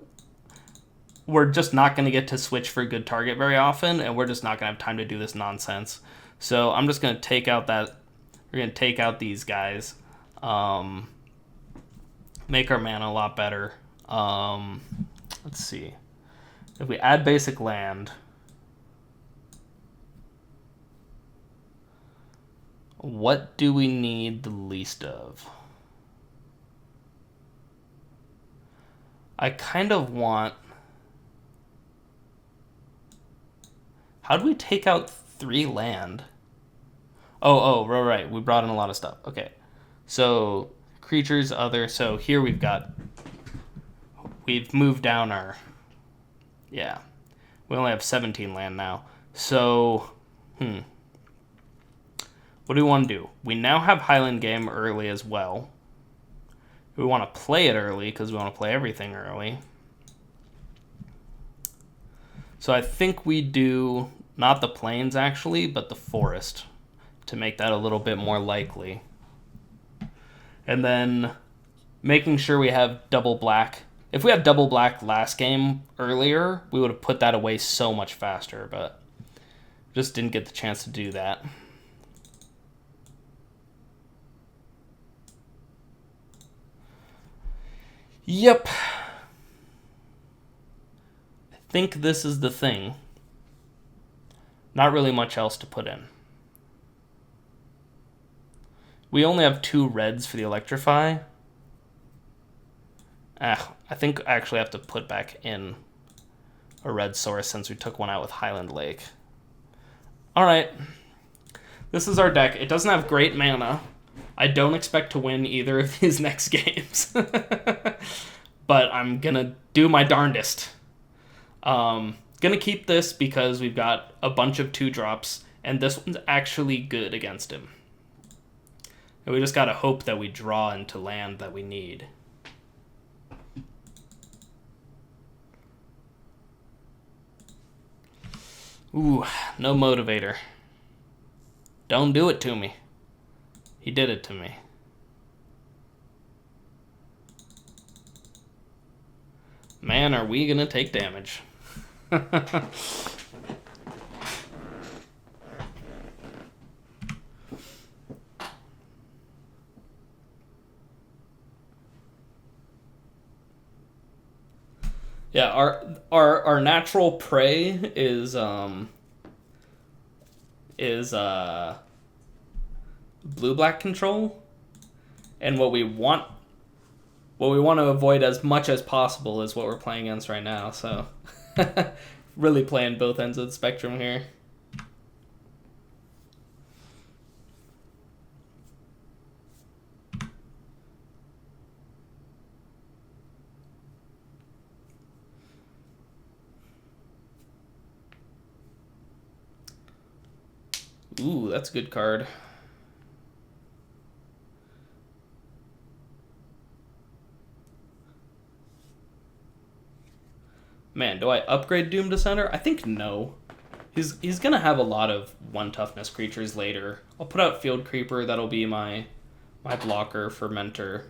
we're just not going to get to switch for a good target very often, and we're just not going to have time to do this nonsense. So I'm just going to take out that. We're going to take out these guys. Make our mana a lot better. Let's see. If we add basic land, what do we need the least of? I kind of want... How do we take out 3 land? Oh, right. We brought in a lot of stuff. Okay. So, creatures, other... So, here we've got... We've moved down our... Yeah. We only have 17 land now. So, What do we want to do? We now have Highland Game early as well. We want to play it early because we want to play everything early. So I think we do not the plains actually, but the forest to make that a little bit more likely. And then making sure we have double black. If we had double black last game earlier, we would have put that away so much faster, but just didn't get the chance to do that. Yep. I think this is the thing. Not really much else to put in. We only have 2 reds for the Electrify. I think I actually have to put back in a red source since we took one out with Highland Lake. Alright. This is our deck. It doesn't have great mana. I don't expect to win either of these next games. But I'm gonna do my darndest. Gonna keep this because we've got a bunch of 2-drops, and this one's actually good against him. And we just gotta hope that we draw into land that we need. Ooh, no motivator. Don't do it to me. He did it to me. Man, are we gonna take damage? Yeah, our natural prey is blue-black control, and what we want to avoid as much as possible is what we're playing against right now. So, really playing both ends of the spectrum here. Ooh, that's a good card. Man, do I upgrade Doom Descender? I think no. He's gonna have a lot of 1 toughness creatures later. I'll put out Field Creeper, that'll be my blocker for Mentor.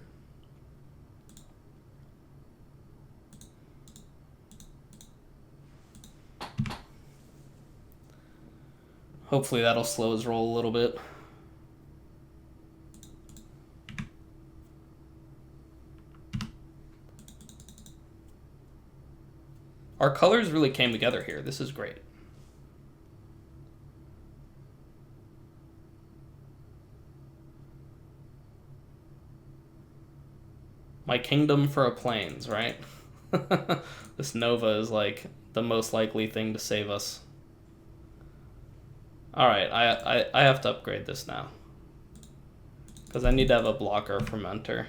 Hopefully that'll slow his roll a little bit. Our colors really came together here. This is great. My kingdom for a plains, right? This Nova is like the most likely thing to save us. Alright, I have to upgrade this now. Because I need to have a blocker for Mentor.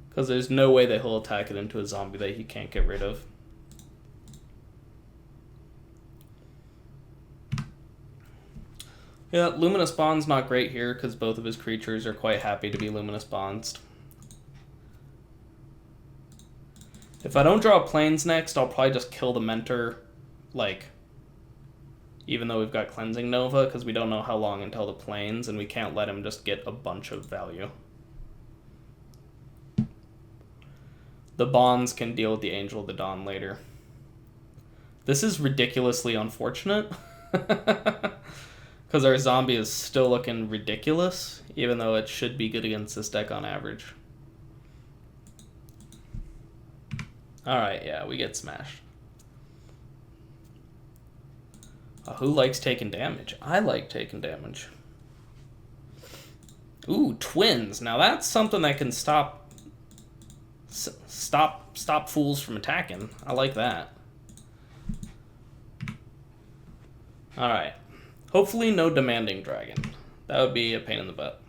Because there's no way that he'll attack it into a zombie that he can't get rid of. Yeah, Luminous Bond's not great here because both of his creatures are quite happy to be Luminous Bonds. If I don't draw Plains next, I'll probably just kill the Mentor, like, even though we've got Cleansing Nova, because we don't know how long until the Plains, and we can't let him just get a bunch of value. The Bonds can deal with the Angel of the Dawn later. This is ridiculously unfortunate. Because our zombie is still looking ridiculous, even though it should be good against this deck on average. Alright, yeah, we get smashed. Who likes taking damage? I like taking damage. Ooh, twins. Now that's something that can stop fools from attacking. I like that. Alright. Hopefully no Demanding Dragon. That would be a pain in the butt.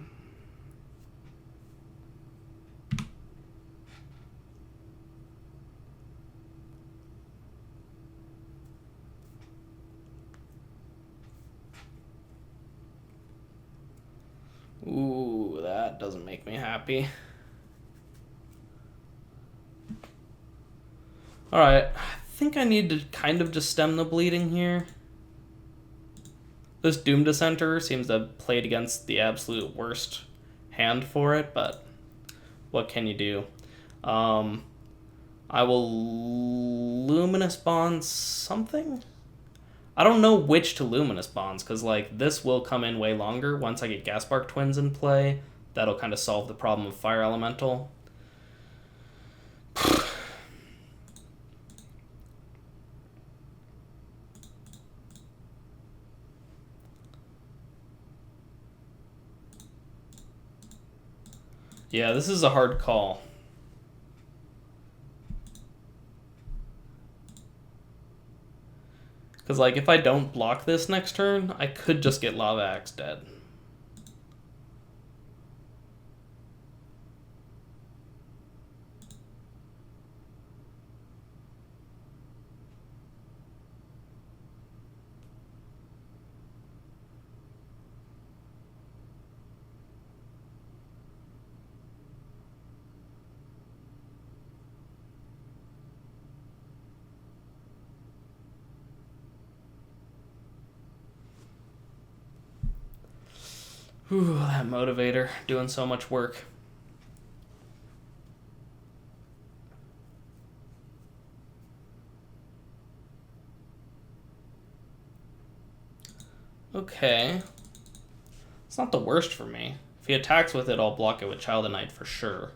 Ooh, that doesn't make me happy. Alright, I think I need to kind of just stem the bleeding here. This Doom Dissenter seems to have played against the absolute worst hand for it, but what can you do? I will Luminous Bond something? I don't know which to Luminous Bonds, because like this will come in way longer. Once I get Gaspark Twins in play, that'll kind of solve the problem of Fire Elemental. Yeah, this is a hard call. Because, like, if I don't block this next turn, I could just get Lava Axe dead. Whew, that motivator, doing so much work. Okay. It's not the worst for me. If he attacks with it, I'll block it with Child of Night for sure.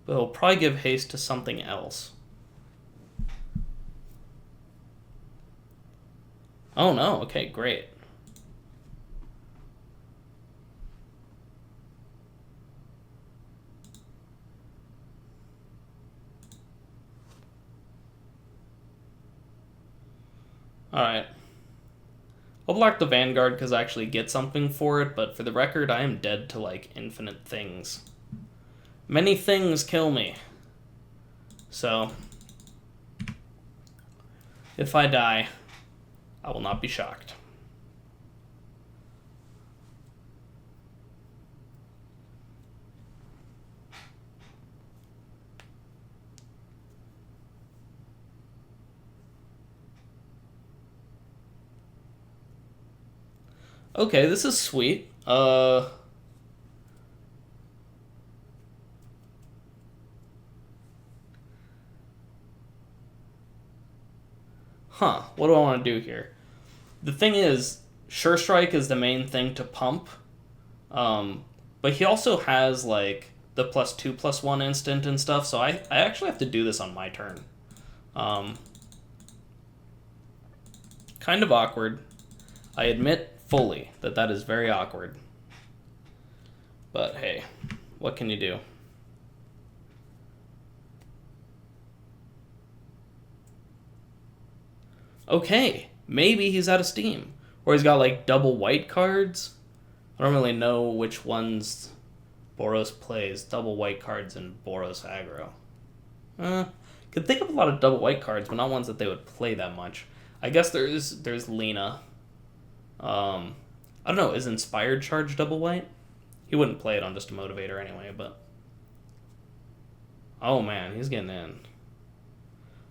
But he'll probably give haste to something else. Oh no, okay, great. Alright. I'll block the Vanguard because I actually get something for it, but for the record, I am dead to, like, infinite things. Many things kill me. So, if I die, I will not be shocked. Okay, this is sweet. Huh, what do I want to do here? The thing is, Sure Strike is the main thing to pump. But he also has, like, the +2/+1 instant and stuff, so I actually have to do this on my turn. Kind of awkward. I admit fully that that is very awkward. But hey, what can you do? Okay, maybe he's out of steam. Or he's got like double white cards. I don't really know which ones Boros plays. Double white cards and Boros aggro. Could think of a lot of double white cards, but not ones that they would play that much. I guess there's Lena. I don't know, is Inspired Charge double white? He wouldn't play it on just a motivator anyway, but... Oh man, he's getting in.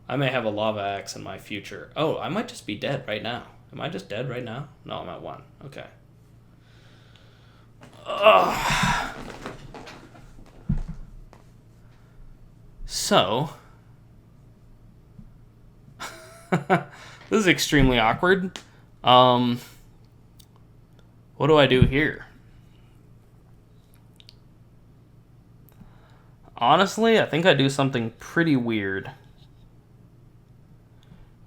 I may have a Lava Axe in my future. Oh, I might just be dead right now. Am I just dead right now? No, I'm at 1. Okay. Ugh. So... this is extremely awkward. What do I do here? Honestly, I think I do something pretty weird.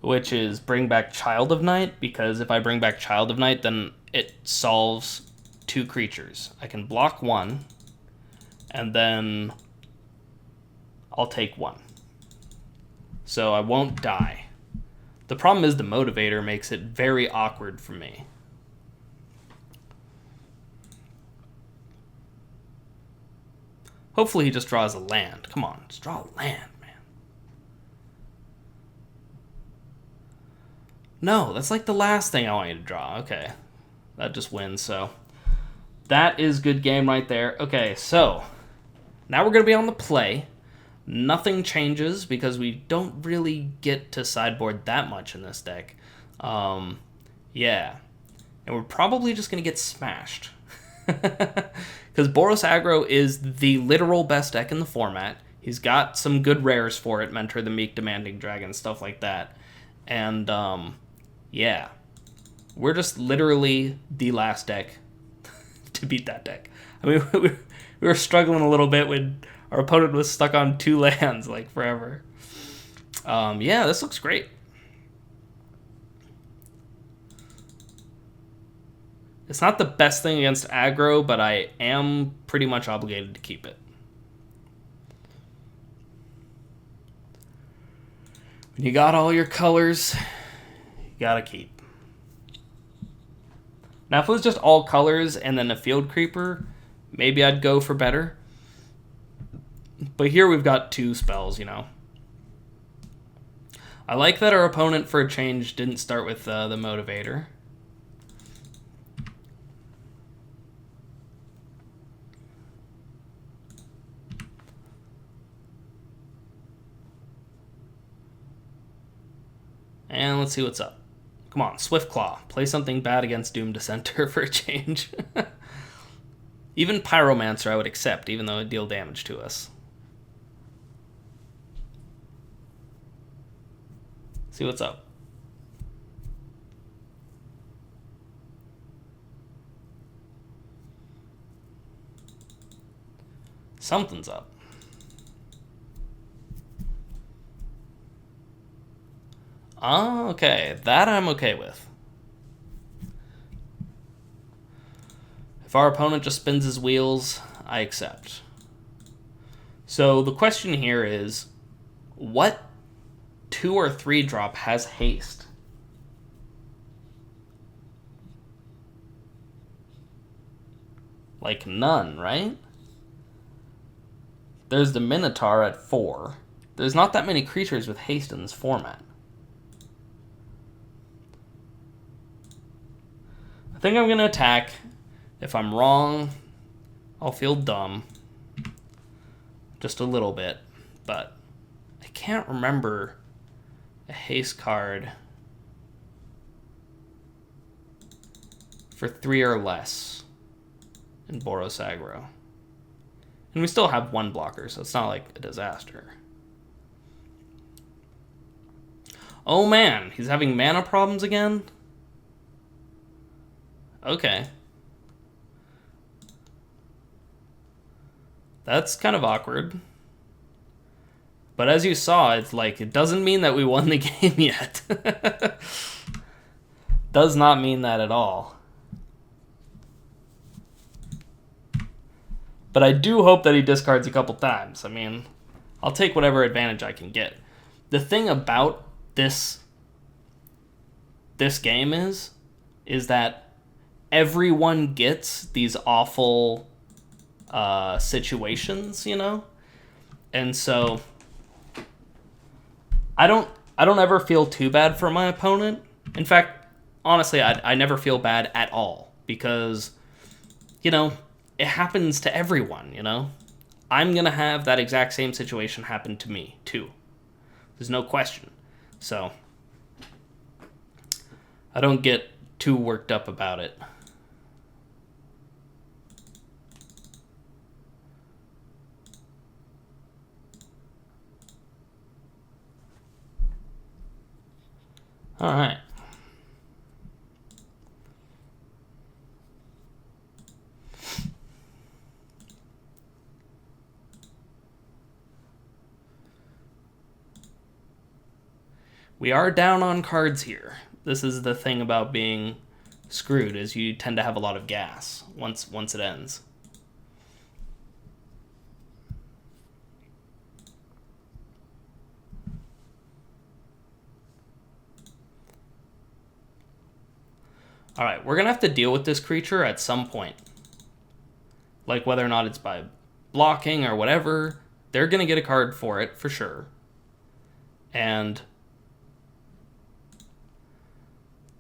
Which is bring back Child of Night, because if I bring back Child of Night, then it solves 2 creatures. I can block 1, and then I'll take 1. So I won't die. The problem is the motivator makes it very awkward for me. Hopefully he just draws a land. Come on, just draw a land, man. No, that's like the last thing I want you to draw. Okay, that just wins, so. That is good game right there. Okay, so now we're going to be on the play. Nothing changes because we don't really get to sideboard that much in this deck. Yeah. And we're probably just going to get smashed. Because Boros Aggro is the literal best deck in the format. He's got some good rares for it. Mentor the Meek, Demanding Dragon, stuff like that. And, yeah. We're just literally the last deck to beat that deck. I mean, we were struggling a little bit when our opponent was stuck on 2 lands, like, forever. Yeah, this looks great. It's not the best thing against aggro, but I am pretty much obligated to keep it. When you got all your colors, you gotta keep. Now, if it was just all colors and then a field creeper, maybe I'd go for better. But here we've got 2 spells, you know. I like that our opponent, for a change, didn't start with the motivator. And let's see what's up. Come on, Swift Claw. Play something bad against Doom Dissenter for a change. Even Pyromancer I would accept, even though it would deal damage to us. See what's up. Something's up. Oh, okay. That I'm okay with. If our opponent just spins his wheels, I accept. So the question here is, what 2 or 3 drop has haste? Like none, right? There's the Minotaur at 4. There's not that many creatures with haste in this format. I think I'm going to attack. If I'm wrong, I'll feel dumb. Just a little bit. But I can't remember a haste card for 3 or less in Boros aggro. And we still have 1 blocker, so it's not like a disaster. Oh man, he's having mana problems again? Okay. That's kind of awkward. But as you saw, it's like, it doesn't mean that we won the game yet. Does not mean that at all. But I do hope that he discards a couple times. I mean, I'll take whatever advantage I can get. The thing about this game is that everyone gets these awful situations, you know? And so I don't ever feel too bad for my opponent. In fact, honestly, I never feel bad at all because, you know, it happens to everyone, you know? I'm going to have that exact same situation happen to me, too. There's no question. So I don't get too worked up about it. All right. We are down on cards here. This is the thing about being screwed, is you tend to have a lot of gas once it ends. All right, we're going to have to deal with this creature at some point. Like whether or not it's by blocking or whatever, they're going to get a card for it, for sure. And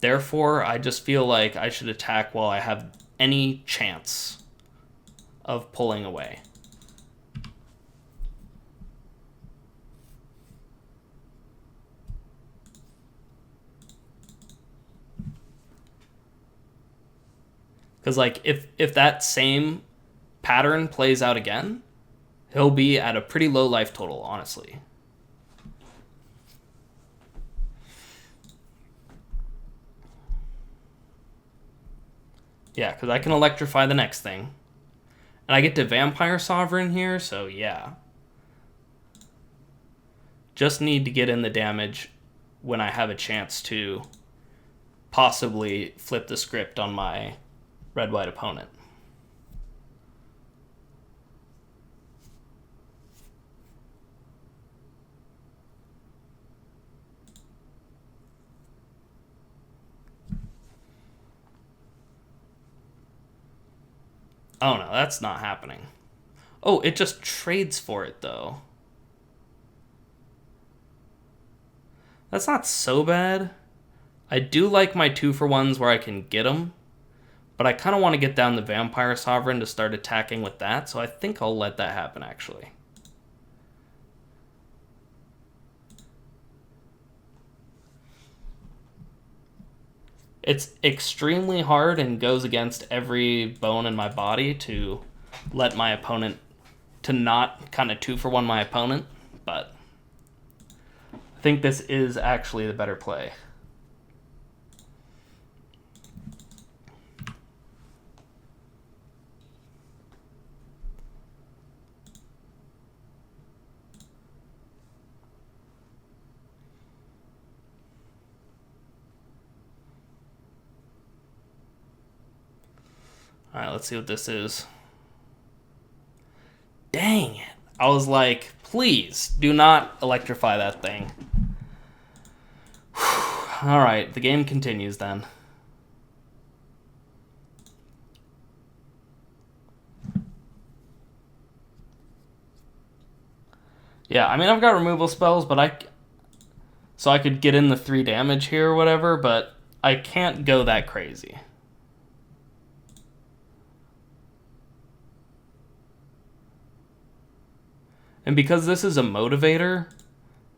therefore, I just feel like I should attack while I have any chance of pulling away. Because, like, if that same pattern plays out again, he'll be at a pretty low life total, honestly. Yeah, because I can electrify the next thing. And I get to Vampire Sovereign here, so yeah. Just need to get in the damage when I have a chance to possibly flip the script on my red-white opponent. Oh no, that's not happening. Oh, it just trades for it though. That's not so bad. I do like my 2-for-1s where I can get them, but I kind of want to get down the Vampire Sovereign to start attacking with that, so I think I'll let that happen actually. It's extremely hard and goes against every bone in my body to let my opponent, to not kind of 2-for-1 my opponent, but I think this is actually the better play. All right, let's see what this is. Dang it. I was like, please do not electrify that thing. All right, the game continues then. Yeah, I mean, I've got removal spells, but so I could get in the 3 damage here or whatever, but I can't go that crazy. And because this is a motivator,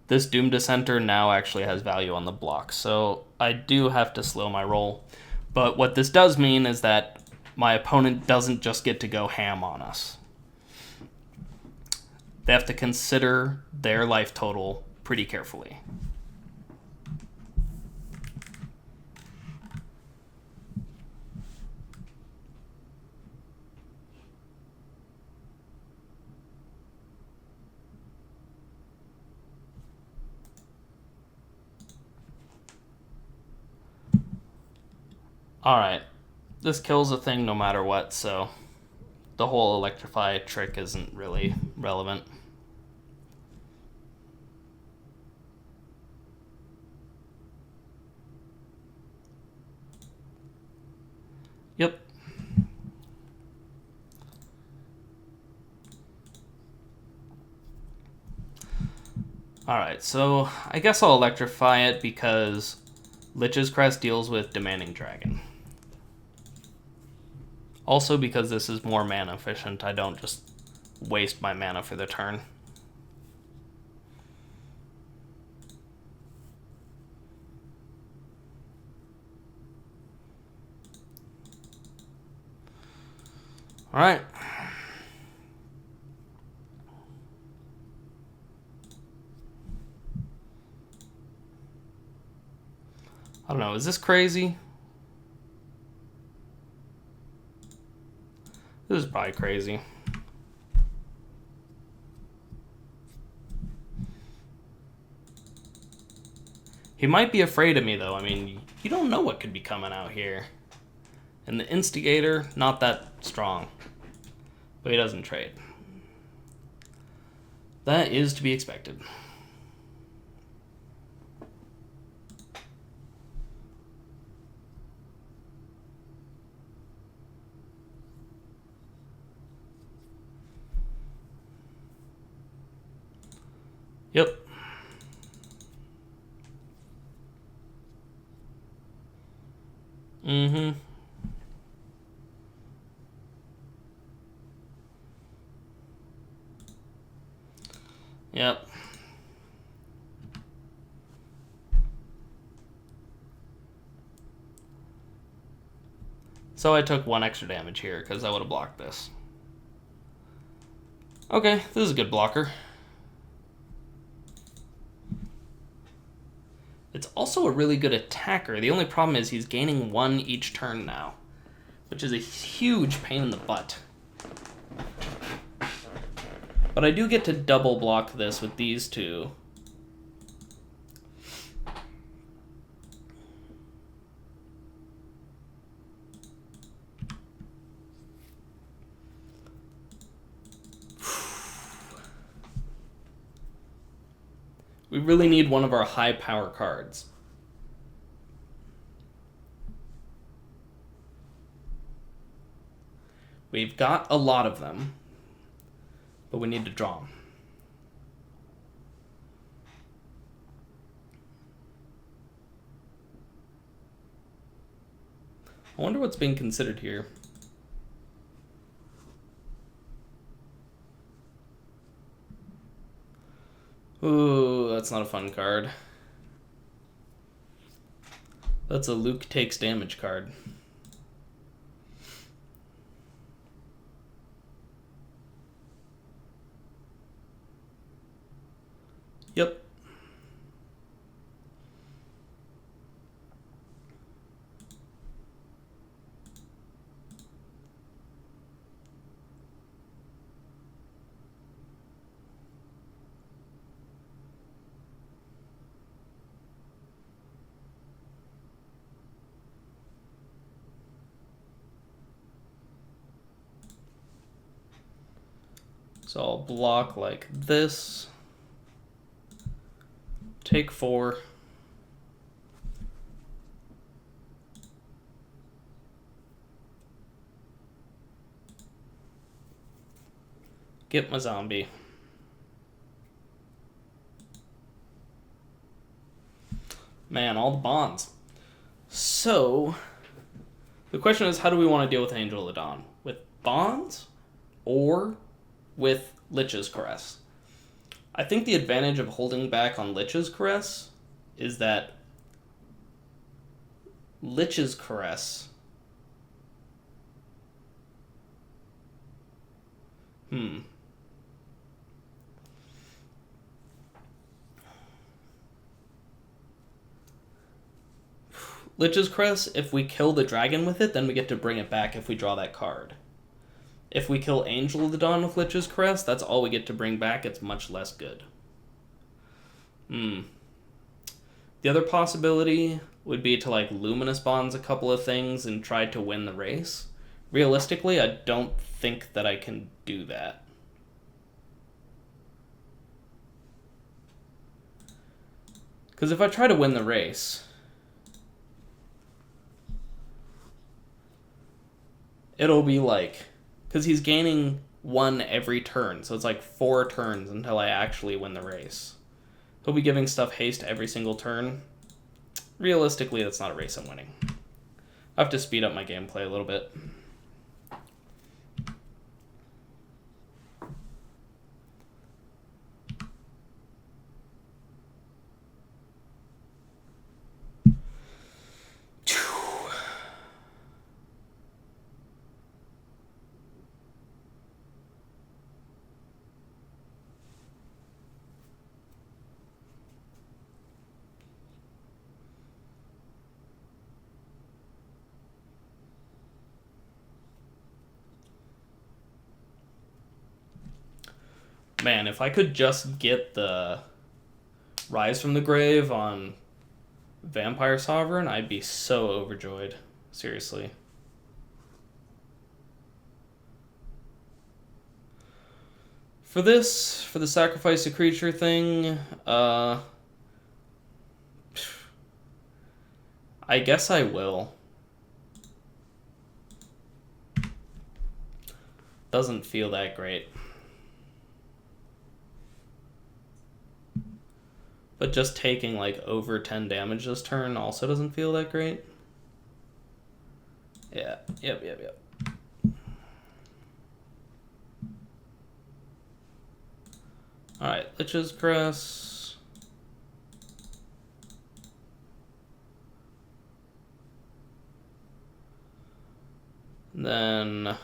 this Doom Dissenter now actually has value on the block. So I do have to slow my roll. But what this does mean is that my opponent doesn't just get to go ham on us. They have to consider their life total pretty carefully. Alright, this kills a thing no matter what, so the whole electrify trick isn't really relevant. Yep. Alright, so I guess I'll electrify it because Lich's Crest deals with Demanding Dragon. Also because this is more mana efficient, I don't just waste my mana for the turn. Alright. I don't know, is this crazy? This is probably crazy. He might be afraid of me, though. I mean, you don't know what could be coming out here. And the Instigator, not that strong. But he doesn't trade. That is to be expected. Yep. Mm-hmm. Yep. So I took 1 extra damage here because I would have blocked this. Okay, this is a good blocker. It's also a really good attacker. The only problem is he's gaining 1 each turn now, which is a huge pain in the butt. But I do get to double block this with these two. We really need one of our high power cards. We've got a lot of them, but we need to draw them. I wonder what's being considered here. Ooh, that's not a fun card. That's a Luke takes damage card. Yep. So I'll block like this. Take 4. Get my zombie. Man, all the bonds. So, the question is, how do we want to deal with Angel of the Dawn? With bonds or with Lich's Caress? I think the advantage of holding back on Lich's Caress is that Lich's Caress. Lich's Caress, if we kill the dragon with it, then we get to bring it back if we draw that card. If we kill Angel of the Dawn with Lich's Caress, that's all we get to bring back. It's much less good. The other possibility would be to, like, Luminous Bonds a couple of things and try to win the race. Realistically, I don't think that I can do that. Because if I try to win the race, it'll be like, because he's gaining 1 every turn, so it's like 4 turns until I actually win the race. He'll be giving stuff haste every single turn. Realistically, that's not a race I'm winning. I have to speed up my gameplay a little bit. Man, if I could just get the Rise from the Grave on Vampire Sovereign, I'd be so overjoyed. Seriously. For this, for the sacrifice a creature thing, I guess I will. Doesn't feel that great. But just taking, like, over 10 damage this turn also doesn't feel that great. Yeah, yep. Alright, Lich's Caress. Then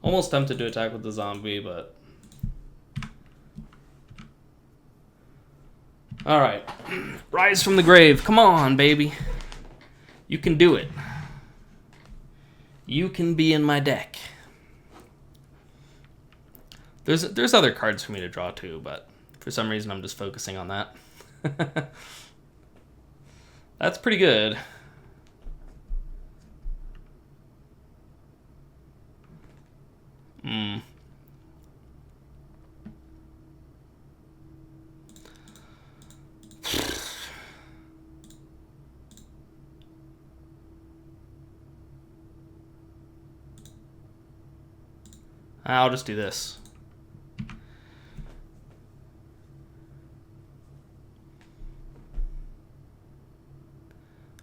almost tempted to attack with the zombie, but alright. Rise from the Grave. Come on, baby. You can do it. You can be in my deck. There's other cards for me to draw too, but for some reason I'm just focusing on that. That's pretty good. I'll just do this.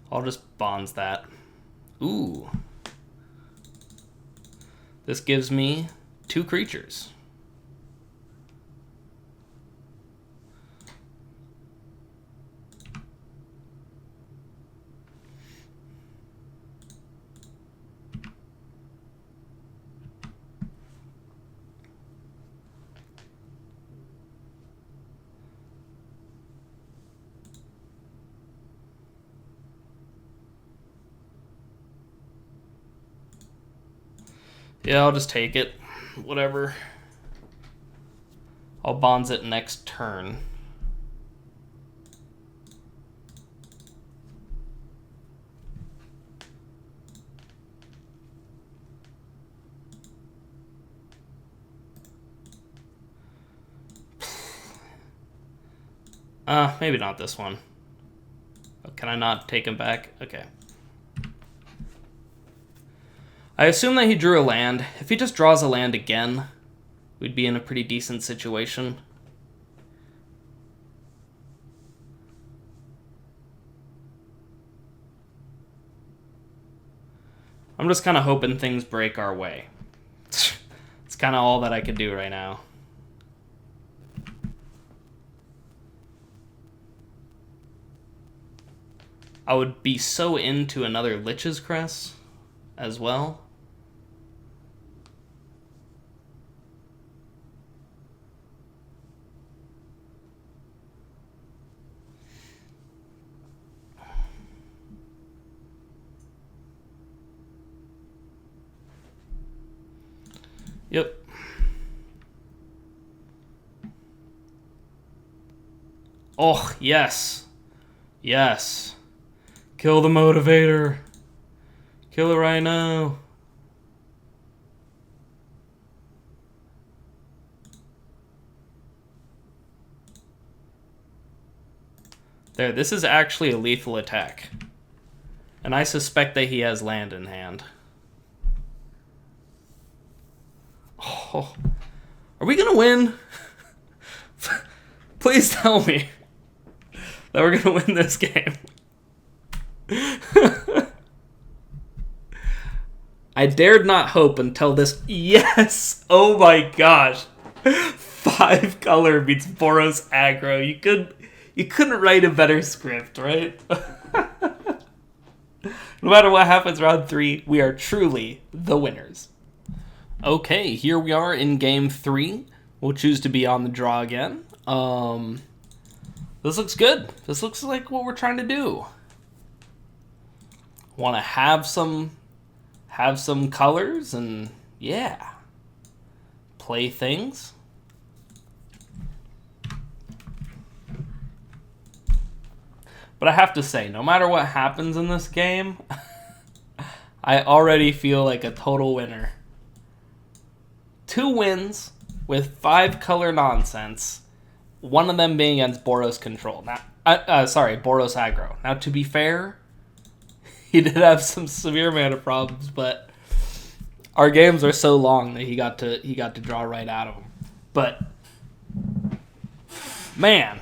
I'll just bonds that. Ooh. This gives me 2 creatures. Yeah, I'll just take it. Whatever. I'll bonds it next turn. Maybe not this one. Oh, can I not take him back? Okay. I assume that he drew a land. If he just draws a land again, we'd be in a pretty decent situation. I'm just kind of hoping things break our way. It's kind of all that I could do right now. I would be so into another Lich's Crest as well. Yep. Oh, yes. Yes. Kill the motivator. Kill it right now. There, this is actually a lethal attack. And I suspect that he has land in hand. Oh. Are we gonna win? Please tell me that we're gonna win this game. I dared not hope until this. Yes! Oh my gosh. 5 color beats Boros aggro. You couldn't write a better script, right? No matter what happens round 3, we are truly the winners. Okay, here we are in game 3. We'll choose to be on the draw again. This looks good. This looks like what we're trying to do. Want to have some colors and yeah, play things. But I have to say, no matter what happens in this game, I already feel like a total winner. 2 wins with 5 color nonsense. One of them being against Boros control. Now, Boros aggro. Now, to be fair, he did have some severe mana problems, but our games are so long that he got to draw right out of them. But man,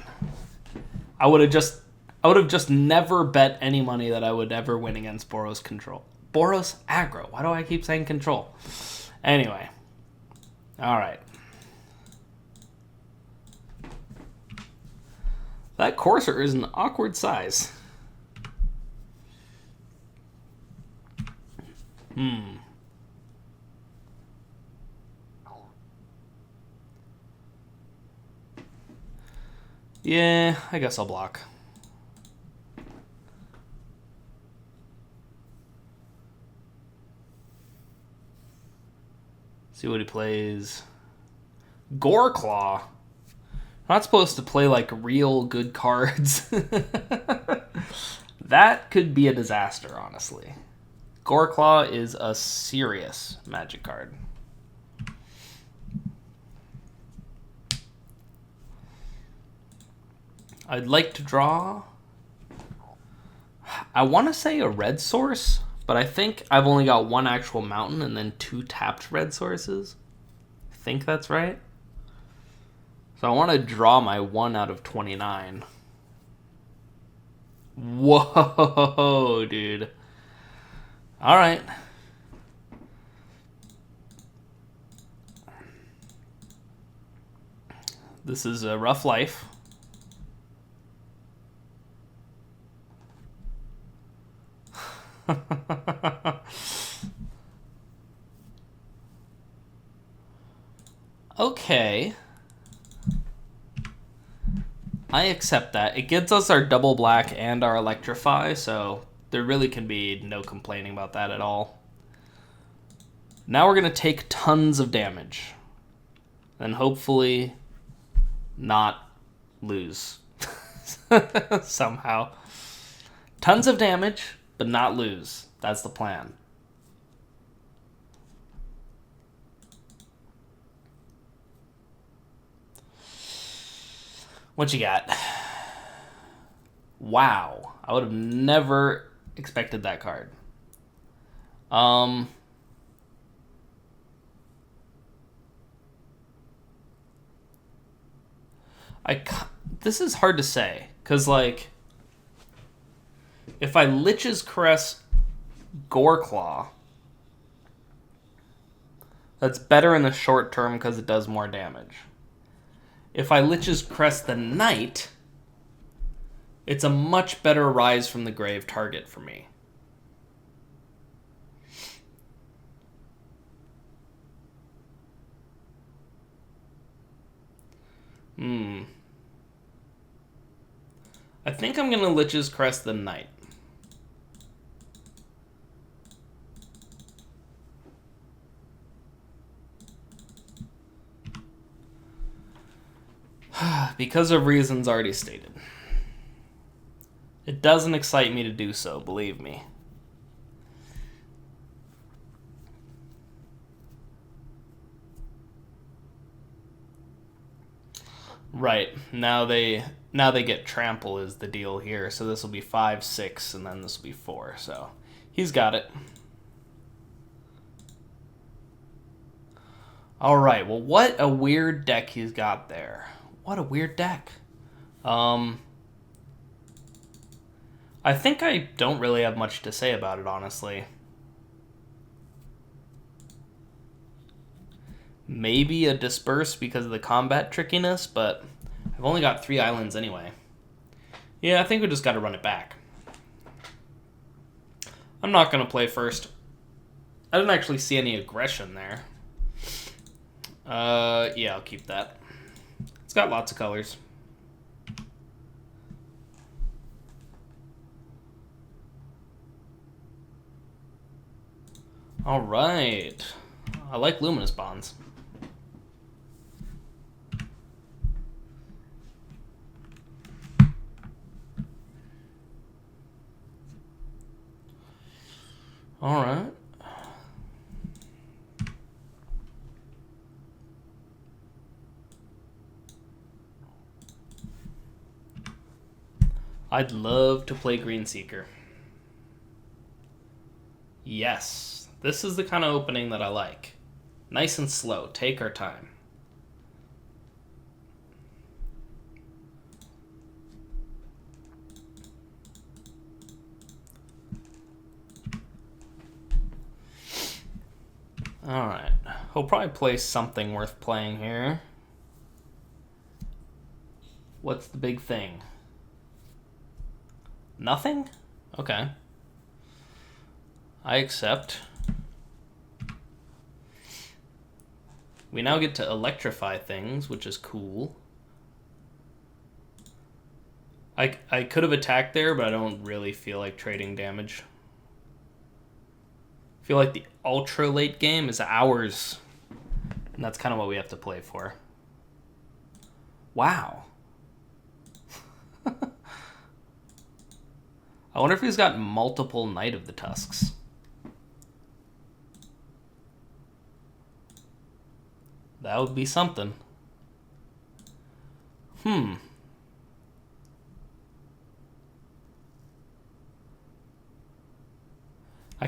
I would have just never bet any money that I would ever win against Boros control. Boros aggro. Why do I keep saying control? Anyway. All right. That Courser is an awkward size. Yeah, I guess I'll block. See what he plays. Goreclaw. Not supposed to play like real good cards. That could be a disaster, honestly. Goreclaw is a serious Magic card. I'd like to draw. I want to say a red source, but I think I've only got 1 actual mountain and then 2 tapped red sources. I think that's right. So I want to draw my 1 out of 29. Whoa, dude. All right. This is a rough life. Okay. I accept that. It gets us our double black and our electrify, so there really can be no complaining about that at all. Now we're going to take tons of damage. And hopefully not lose. Somehow. Tons of damage, but not lose. That's the plan. What you got? Wow. I would have never expected that card. This is hard to say, because, like, if I Lich's Caress Goreclaw, That's better in the short term because it does more damage. If I Lich's Crest the Knight, it's a much better Rise from the Grave target for me. I think I'm going to Lich's Crest the Knight. Because of reasons already stated. It doesn't excite me to do so, believe me. Right, now they get trample is the deal here, so this will be 5, 6, and then this will be 4, so he's got it. Alright, well what a weird deck he's got there. What a weird deck. I think I don't really have much to say about it, honestly. Maybe a Disperse because of the combat trickiness, but I've only got 3 islands anyway. Yeah, I think we just got to run it back. I'm not going to play first. I didn't actually see any aggression there. Yeah, I'll keep that. It's got lots of colors. All right. I like Luminous Bonds. All right. I'd love to play Greenseeker. Yes, this is the kind of opening that I like. Nice and slow. Take our time. Alright. He'll probably play something worth playing here. What's the big thing? Nothing? Okay. I accept. We now get to electrify things, which is cool. I could have attacked there, but I don't really feel like trading damage. I feel like the ultra late game is ours. And that's kind of what we have to play for. Wow. I wonder if he's got multiple Knight of the Tusks. That would be something. I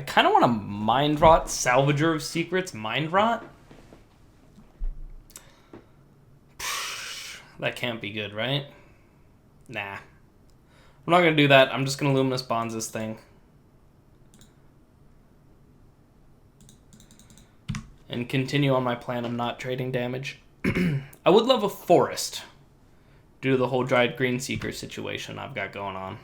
kind of want a Mind Rot, Salvager of Secrets, Mind Rot. That can't be good, right? Nah. I'm not going to do that. I'm just going to Luminous Bonds this thing. And continue on my plan of not trading damage. I would love a Forest due to the whole Dried Greenseeker situation I've got going on.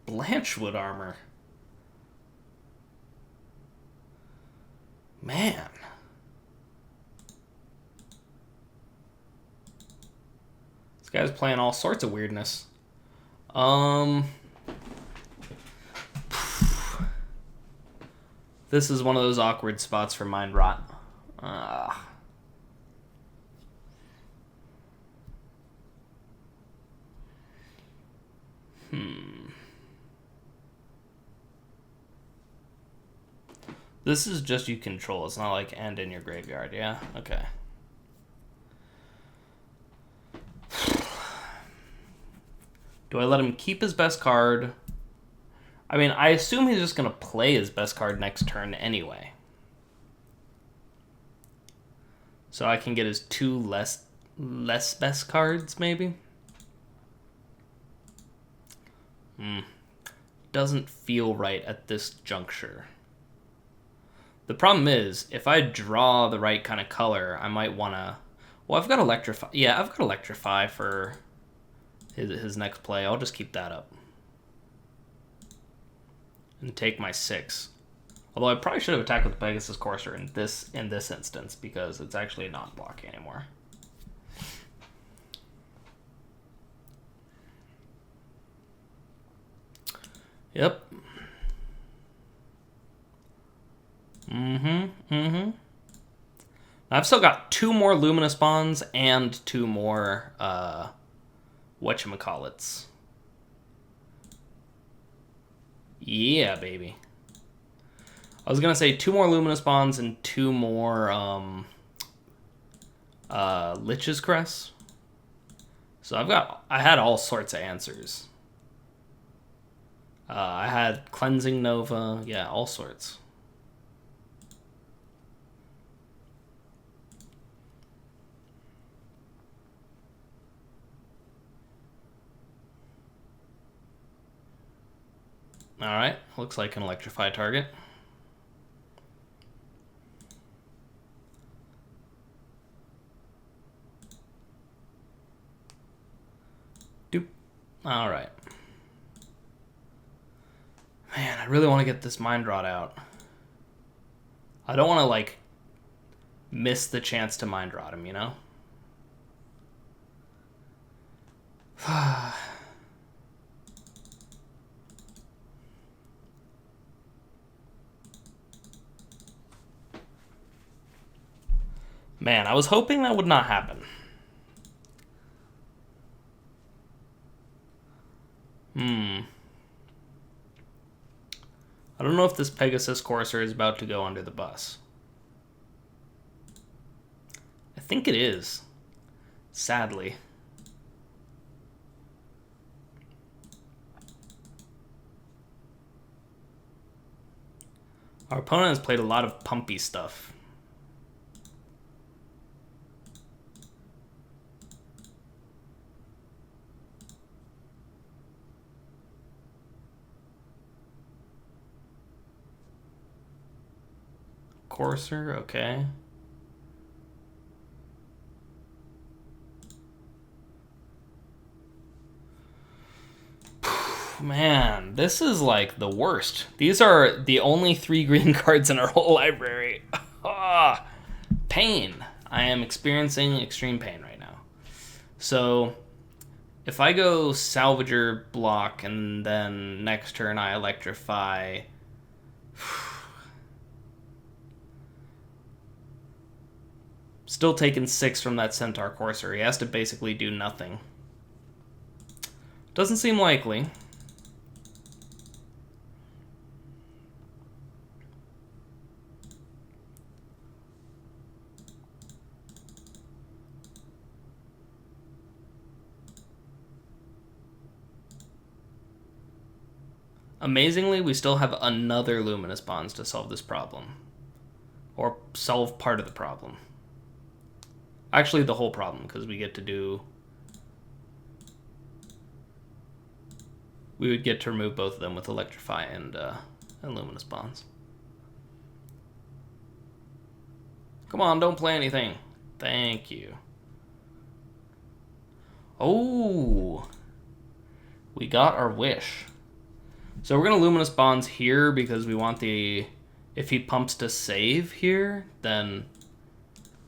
Blanchwood armor. Man. This guy's playing all sorts of weirdness. This is one of those awkward spots for Mind Rot. This is just you control. It's not like end in your graveyard, yeah? Okay. Do I let him keep his best card? I mean, I assume he's just going to play his best card next turn anyway. So I can get his 2 less best cards, maybe? Doesn't feel right at this juncture. The problem is, if I draw the right kind of color, I might want to... Well, I've got Electrify. Yeah, I've got Electrify for his next play. I'll just keep that up. And take my 6. Although I probably should have attacked with the Pegasus Courser in this instance, because it's actually not blocking anymore. Yep. I've still got 2 more Luminous Bonds and 2 more, whatchamacallits. Yeah, baby. I was gonna say 2 more Luminous Bonds and 2 more, Lich's Crest. So I had all sorts of answers. I had Cleansing Nova, yeah, all sorts. Alright, looks like an Electrify target. Doop. Alright. Man, I really want to get this Mind Rot out. I don't want to, like, miss the chance to Mind Rot him, you know? Man, I was hoping that would not happen. I don't know if this Pegasus Courser is about to go under the bus. I think it is. Sadly. Our opponent has played a lot of pumpy stuff. Courser, okay. Man, this is like the worst. These are the only 3 green cards in our whole library. Ah, pain. I am experiencing extreme pain right now. So, if I go Salvager, block, and then next turn I Electrify... Still taking 6 from that Centaur Courser. He has to basically do nothing. Doesn't seem likely. Amazingly, we still have another Luminous Bonds to solve this problem. Or solve part of the problem. Actually, the whole problem, because we get to do... We would get to remove both of them with Electrify and Luminous Bonds. Come on, don't play anything. Thank you. Oh! We got our wish. So we're going to Luminous Bonds here because we want the... If he pumps to save here, then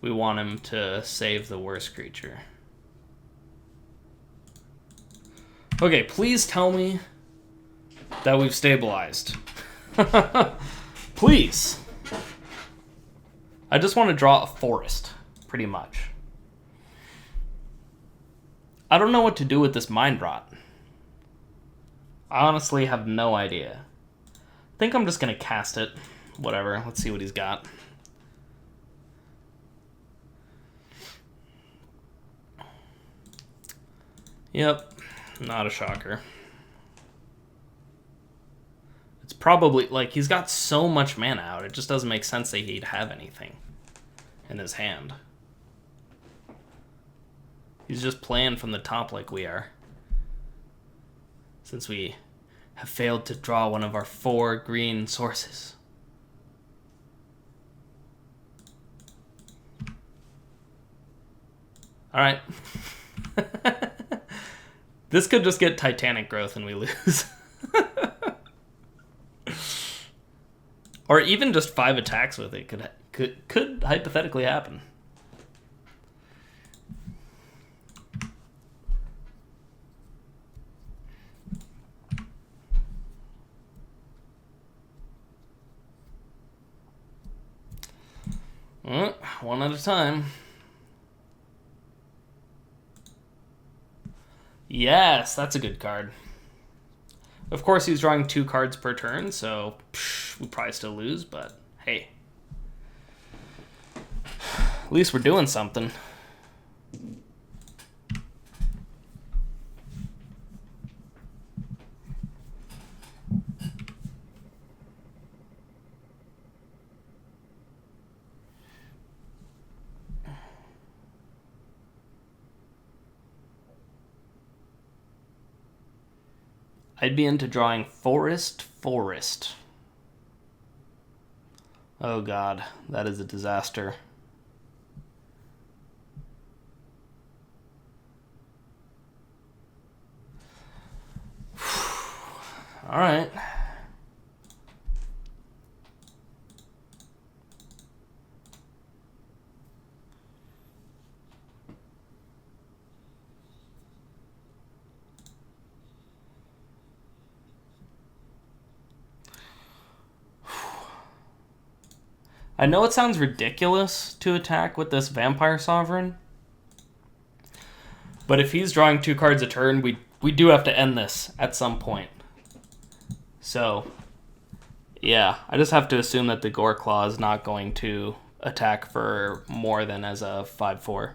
we want him to save the worst creature. Okay, please tell me that we've stabilized. Please. I just want to draw a forest, pretty much. I don't know what to do with this Mind Rot. I honestly have no idea. I think I'm just going to cast it. Whatever, let's see what he's got. Yep, not a shocker. It's probably, like, he's got so much mana out, it just doesn't make sense that he'd have anything in his hand. He's just playing from the top like we are. Since we have failed to draw one of our 4 green sources. Alright. This could just get Titanic growth and we lose. Or even just 5 attacks with it could hypothetically happen. One at a time. Yes, that's a good card. Of course, he's drawing 2 cards per turn, so we'll probably still lose, but hey. At least we're doing something. I'd be into drawing Forest. Oh god, that is a disaster. Alright. I know it sounds ridiculous to attack with this Vampire Sovereign, but if he's drawing 2 cards a turn, we do have to end this at some point. So, yeah, I just have to assume that the Gore Claw is not going to attack for more than as a 5/4.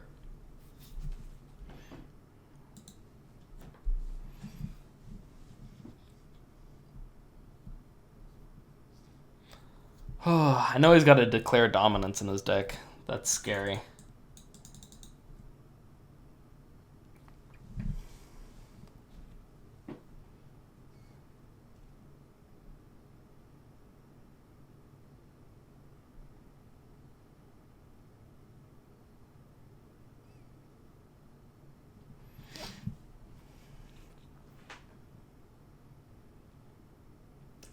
Oh, I know he's got to declare dominance in his deck. That's scary.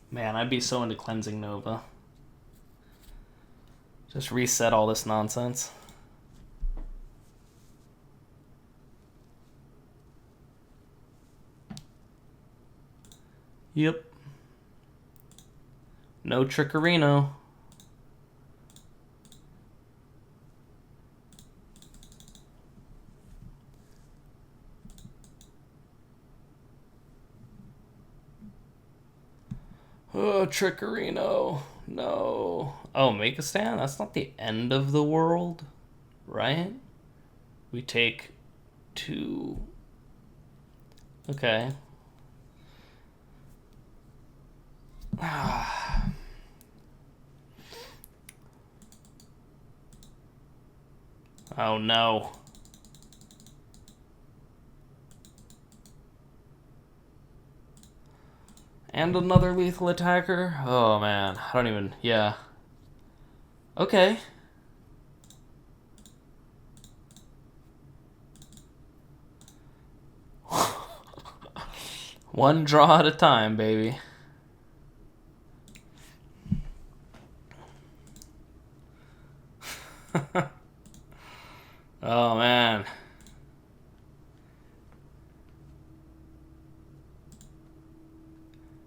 Man, I'd be so into Cleansing Nova. Just reset all this nonsense. Yep. No Trickerino. Oh, Trickerino. No. Oh, make a stand? That's not the end of the world, right? We take 2. Okay. Oh no. And another lethal attacker? Oh man, I don't even, yeah. Okay. One draw at a time, baby. Oh man.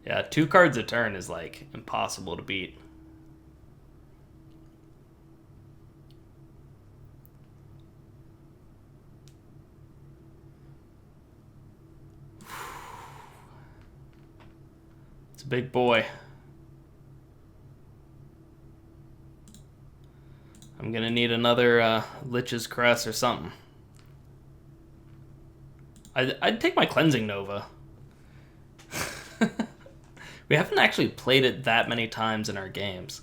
Yeah, 2 cards a turn is like impossible to beat. It's a big boy. I'm gonna need another Lich's Caress or something. I'd take my Cleansing Nova. We haven't actually played it that many times in our games.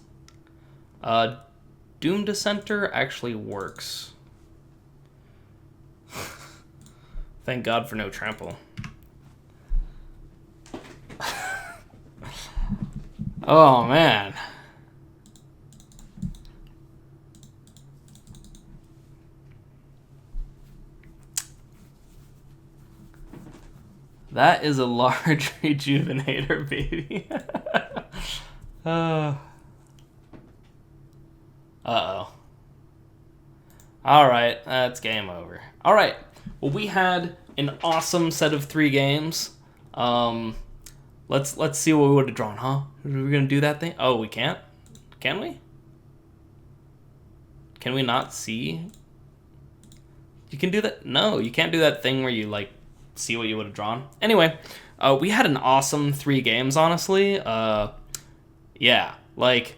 Doom Dissenter actually works. Thank God for no trample. Oh, man. That is a large rejuvenator, baby. Uh-oh. Alright, that's game over. Alright, well, we had an awesome set of 3 games. Let's see what we would have drawn, huh? Are we gonna do that thing? Oh, we can't? Can we? Can we not see? You can do that? No, you can't do that thing where you, like, see what you would have drawn. Anyway, we had an awesome 3 games, honestly. Yeah, like,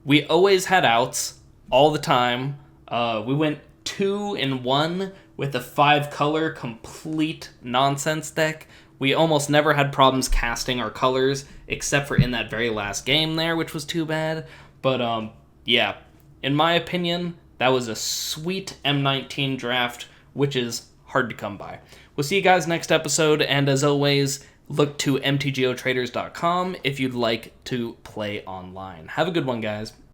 we always had outs all the time. We went 2-1 with a 5-color complete nonsense deck. We almost never had problems casting our colors, except for in that very last game there, which was too bad. But, yeah, in my opinion, that was a sweet M19 draft, which is hard to come by. We'll see you guys next episode, and as always, look to mtgotraders.com if you'd like to play online. Have a good one, guys.